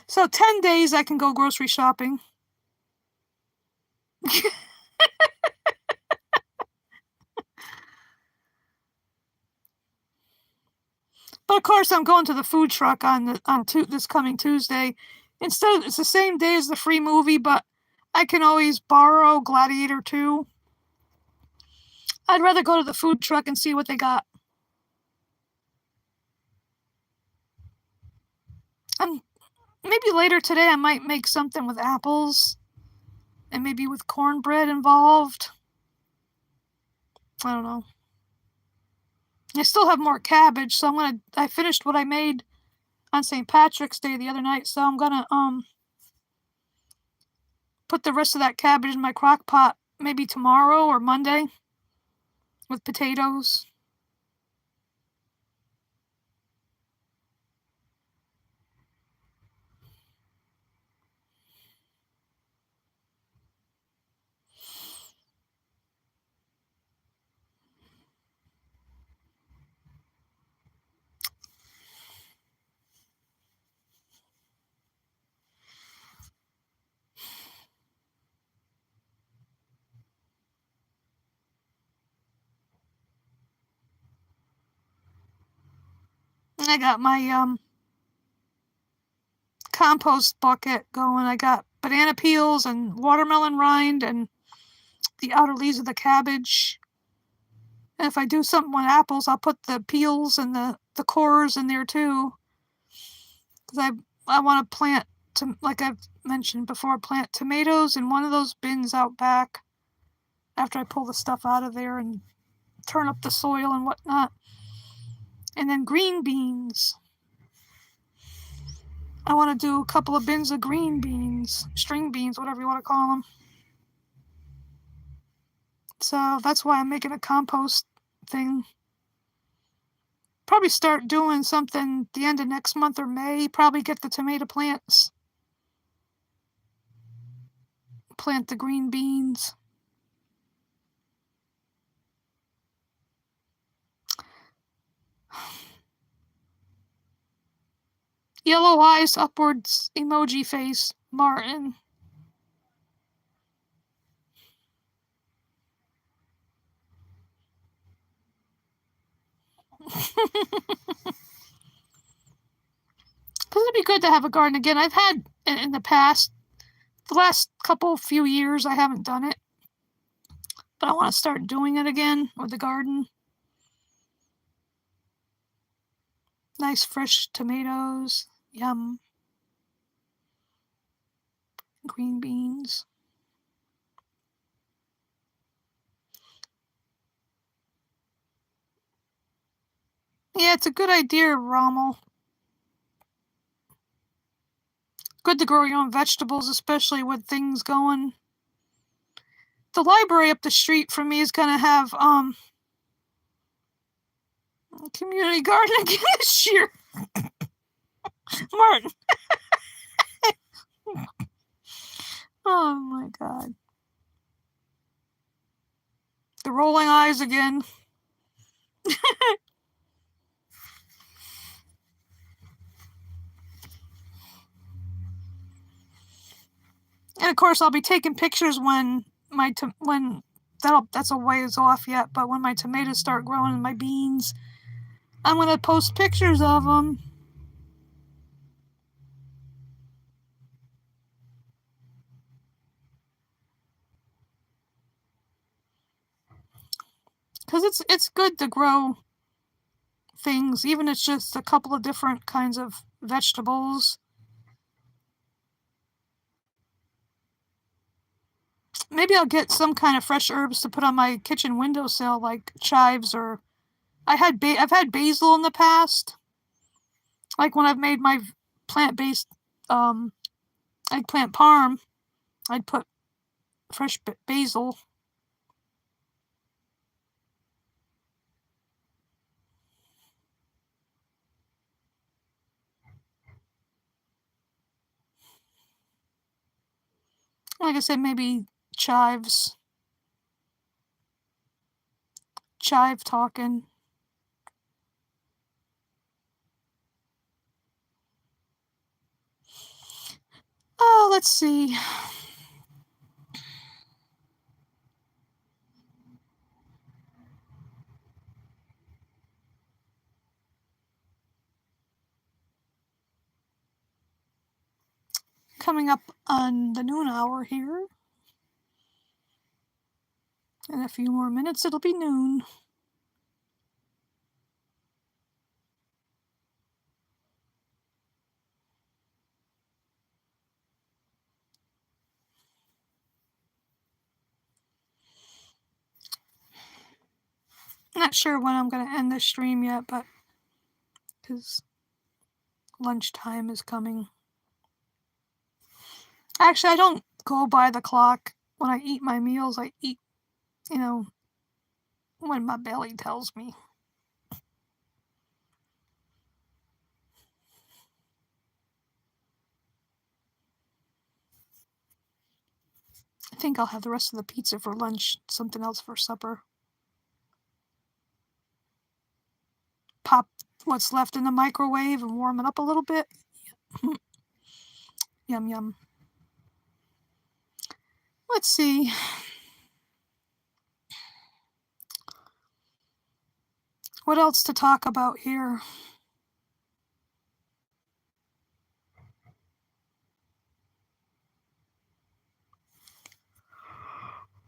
So 10 days I can go grocery shopping. But of course I'm going to the food truck on this coming Tuesday. Instead, it's the same day as the free movie, but I can always borrow Gladiator 2. I'd rather go to the food truck and see what they got. And maybe later today I might make something with apples and maybe with cornbread involved. I don't know. I still have more cabbage, so I finished what I made on St. Patrick's Day the other night, so I'm gonna put the rest of that cabbage in my crock pot maybe tomorrow or Monday with potatoes. And I got my compost bucket going. I got banana peels and watermelon rind and the outer leaves of the cabbage. And if I do something with apples, I'll put the peels and the cores in there too. Because I want to plant, like I've mentioned before, plant tomatoes in one of those bins out back after I pull the stuff out of there and turn up the soil and whatnot. And then green beans. I want to do a couple of bins of green beans, string beans, whatever you want to call them. So that's why I'm making a compost thing. Probably start doing something the end of next month or May. Probably get the tomato plants. Plant the green beans. Yellow eyes, upwards, emoji face, Martin. Because it'd be good to have a garden again. I've had in the past, the last few years, I haven't done it. But I want to start doing it again with the garden. Nice fresh tomatoes. Yum. Green beans. Yeah, it's a good idea, Rommel. Good to grow your own vegetables, especially with things going. The library up the street from me is gonna have community garden again this year. Martin. Oh my god. The rolling eyes again. And of course, I'll be taking pictures when that's a ways off yet. But when my tomatoes start growing and my beans, I'm gonna post pictures of them. Because it's good to grow things, even if it's just a couple of different kinds of vegetables. Maybe I'll get some kind of fresh herbs to put on my kitchen windowsill, like chives, or I've had basil in the past. Like when I've made my plant-based eggplant parm, I'd put fresh basil. Like I said, maybe chives. Chive talking. Oh, let's see. Coming up on the noon hour here. In a few more minutes, it'll be noon. Not sure when I'm going to end this stream yet, but because lunchtime is coming. Actually, I don't go by the clock when I eat my meals. I eat, when my belly tells me. I think I'll have the rest of the pizza for lunch, something else for supper. Pop what's left in the microwave and warm it up a little bit. Yum, yum. Let's see. What else to talk about here?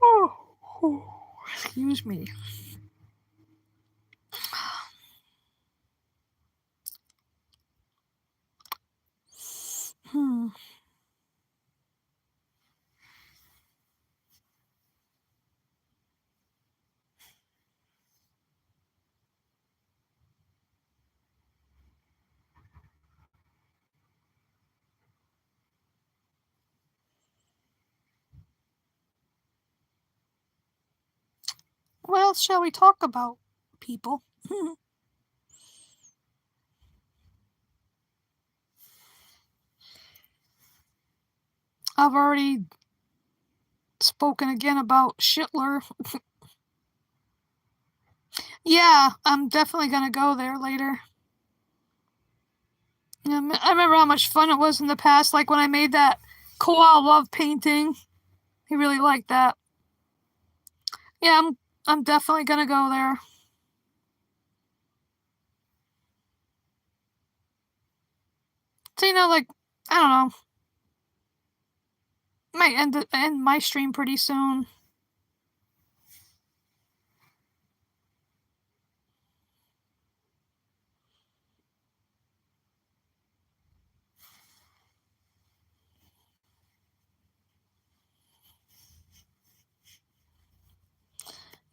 Oh, excuse me. What else shall we talk about, people? I've already spoken again about Schittler. Yeah, I'm definitely going to go there later. I remember how much fun it was in the past, like when I made that koala love painting. He really liked that. Yeah, I'm definitely gonna go there. So like I don't know, might end my stream pretty soon.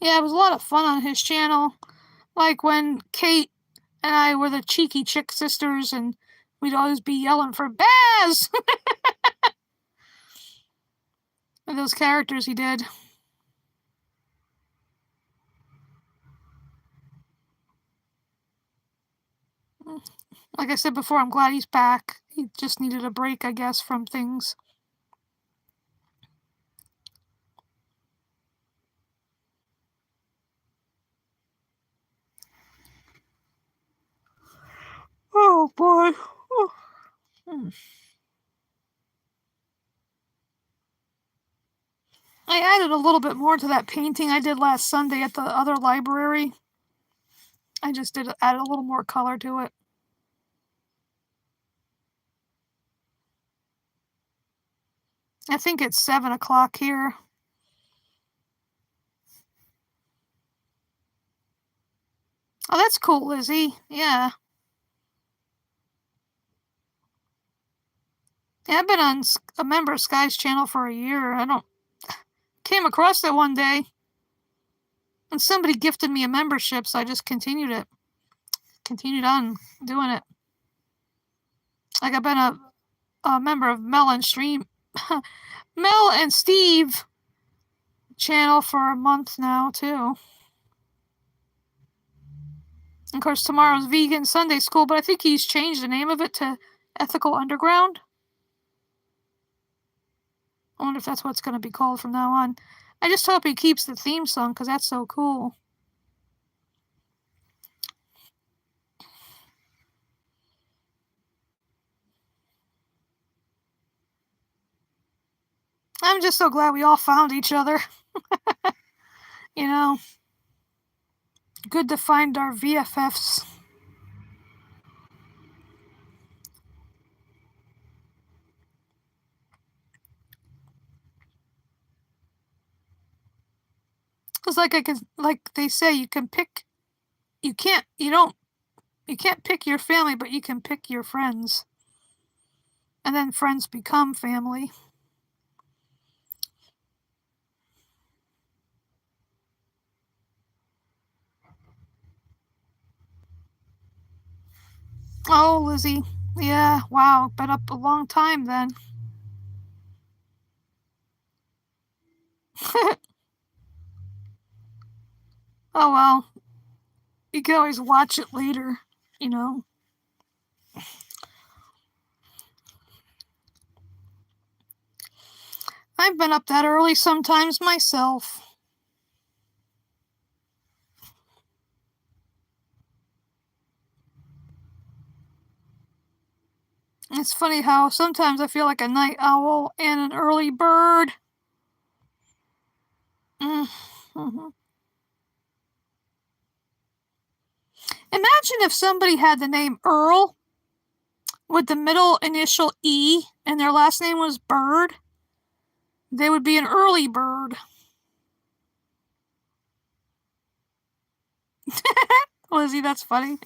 Yeah, it was a lot of fun on his channel. Like when Kate and I were the cheeky chick sisters, and we'd always be yelling for Baz. And those characters he did. Like I said before, I'm glad he's back. He just needed a break, I guess, from things. Oh boy. I added a little bit more to that painting I did last Sunday at the other library. I just add a little more color to it. I think it's 7 o'clock here. Oh, that's cool, Lizzie. Yeah. Yeah, I've been on a member of Sky's channel for a year. I don't came across it one day, and somebody gifted me a membership, so I just continued it. Continued on doing it. Like I've been a member of Mel and Stream, Mel and Steve channel for a month now too. Of course, tomorrow's Vegan Sunday School, but I think he's changed the name of it to Ethical Underground. I wonder if that's what it's going to be called from now on. I just hope he keeps the theme song because that's so cool. I'm just so glad we all found each other. You know, good to find our VFFs. Because like they say, you can pick. You can't. You don't. You can't pick your family, but you can pick your friends. And then friends become family. Oh, Lizzie. Yeah, wow. Been up a long time then. Oh, well. You can always watch it later, you know. I've been up that early sometimes myself. It's funny how sometimes I feel like a night owl and an early bird. Mm-hmm. Imagine if somebody had the name Earl with the middle initial E and their last name was Bird. They would be an early bird. Lizzie, that's funny.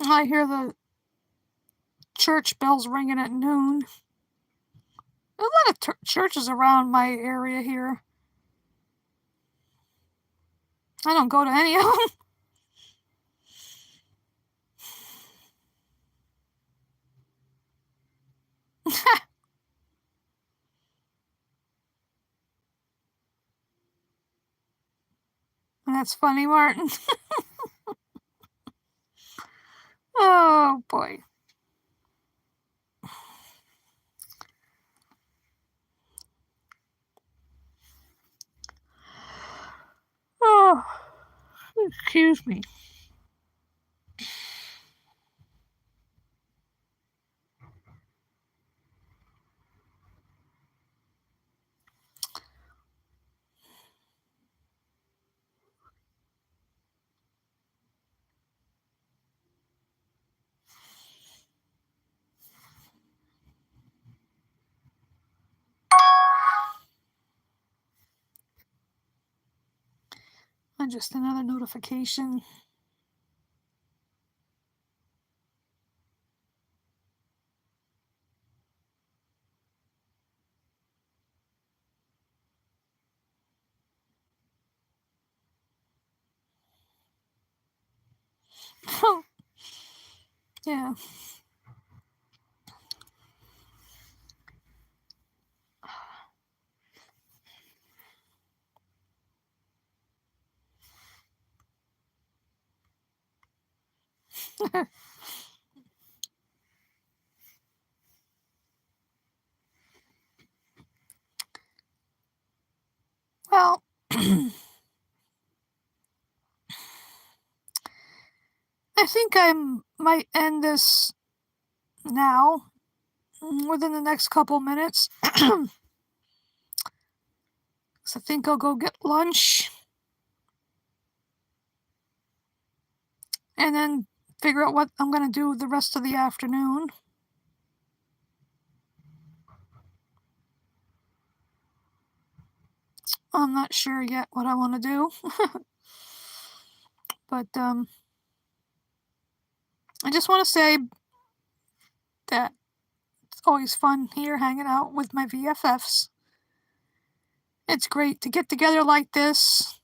I hear the church bells ringing at noon. A lot of churches around my area here. I don't go to any of them. That's funny, Martin. Oh, boy. Oh, excuse me. Just another notification. Yeah. Well, I think I might end this now, within the next couple minutes. So I think I'll go get lunch and then figure out what I'm going to do the rest of the afternoon. I'm not sure yet what I want to do. But I just want to say that it's always fun here hanging out with my VFFs. It's great to get together like this,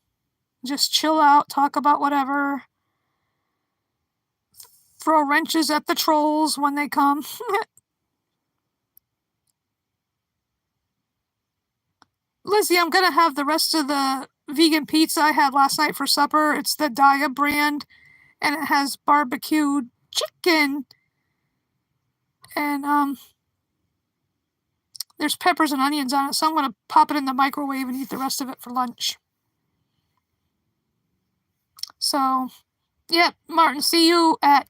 just chill out, talk about whatever, throw wrenches at the trolls when they come. Lizzie, I'm going to have the rest of the vegan pizza I had last night for supper. It's the Daya brand, and it has barbecued chicken. And there's peppers and onions on it, so I'm going to pop it in the microwave and eat the rest of it for lunch. So, yeah, Martin, see you at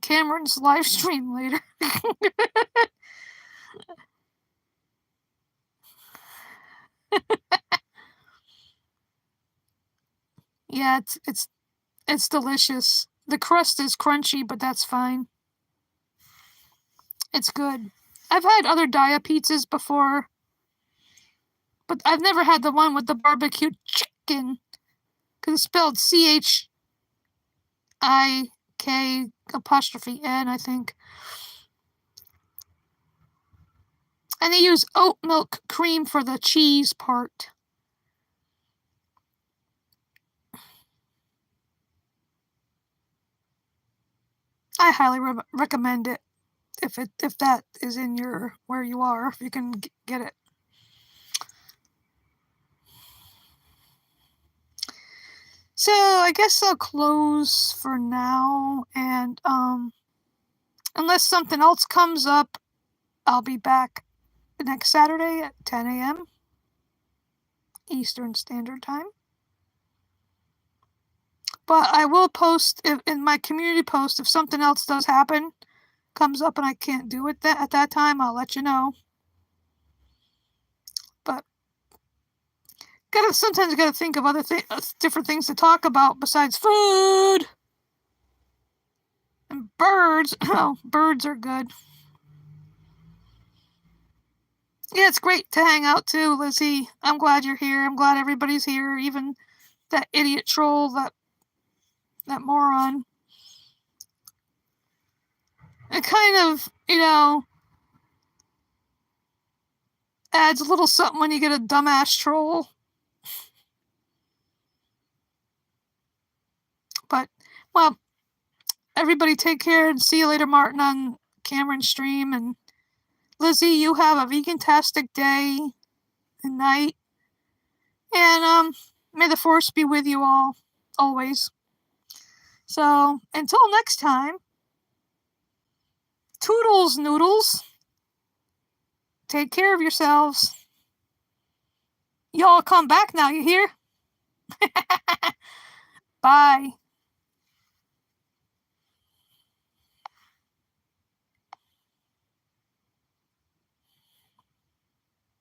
Cameron's live stream later. Yeah, it's delicious. The crust is crunchy, but that's fine. It's good. I've had other Daya pizzas before, but I've never had the one with the barbecue chicken, because it's spelled CHIK''N, I think. And they use oat milk cream for the cheese part. I highly recommend it if that is in your where you are, if you can get it. So I guess I'll close for now, and unless something else comes up, I'll be back next Saturday at 10 a.m. Eastern Standard Time. But I will post in my community post if something else does happen, comes up and I can't do it at that time, I'll let you know. But sometimes gotta think of other different things to talk about besides food and birds. Oh, birds are good. Yeah, it's great to hang out too, Lizzie. I'm glad you're here. I'm glad everybody's here, even that idiot troll, that moron. It kind of, adds a little something when you get a dumbass troll. But, well, everybody take care and see you later, Martin, on Cameron's stream. And Lizzie, you have a vegan-tastic day and night. And May the force be with you all, always. So, until next time, toodles noodles. Take care of yourselves. Y'all come back now, you hear? Bye.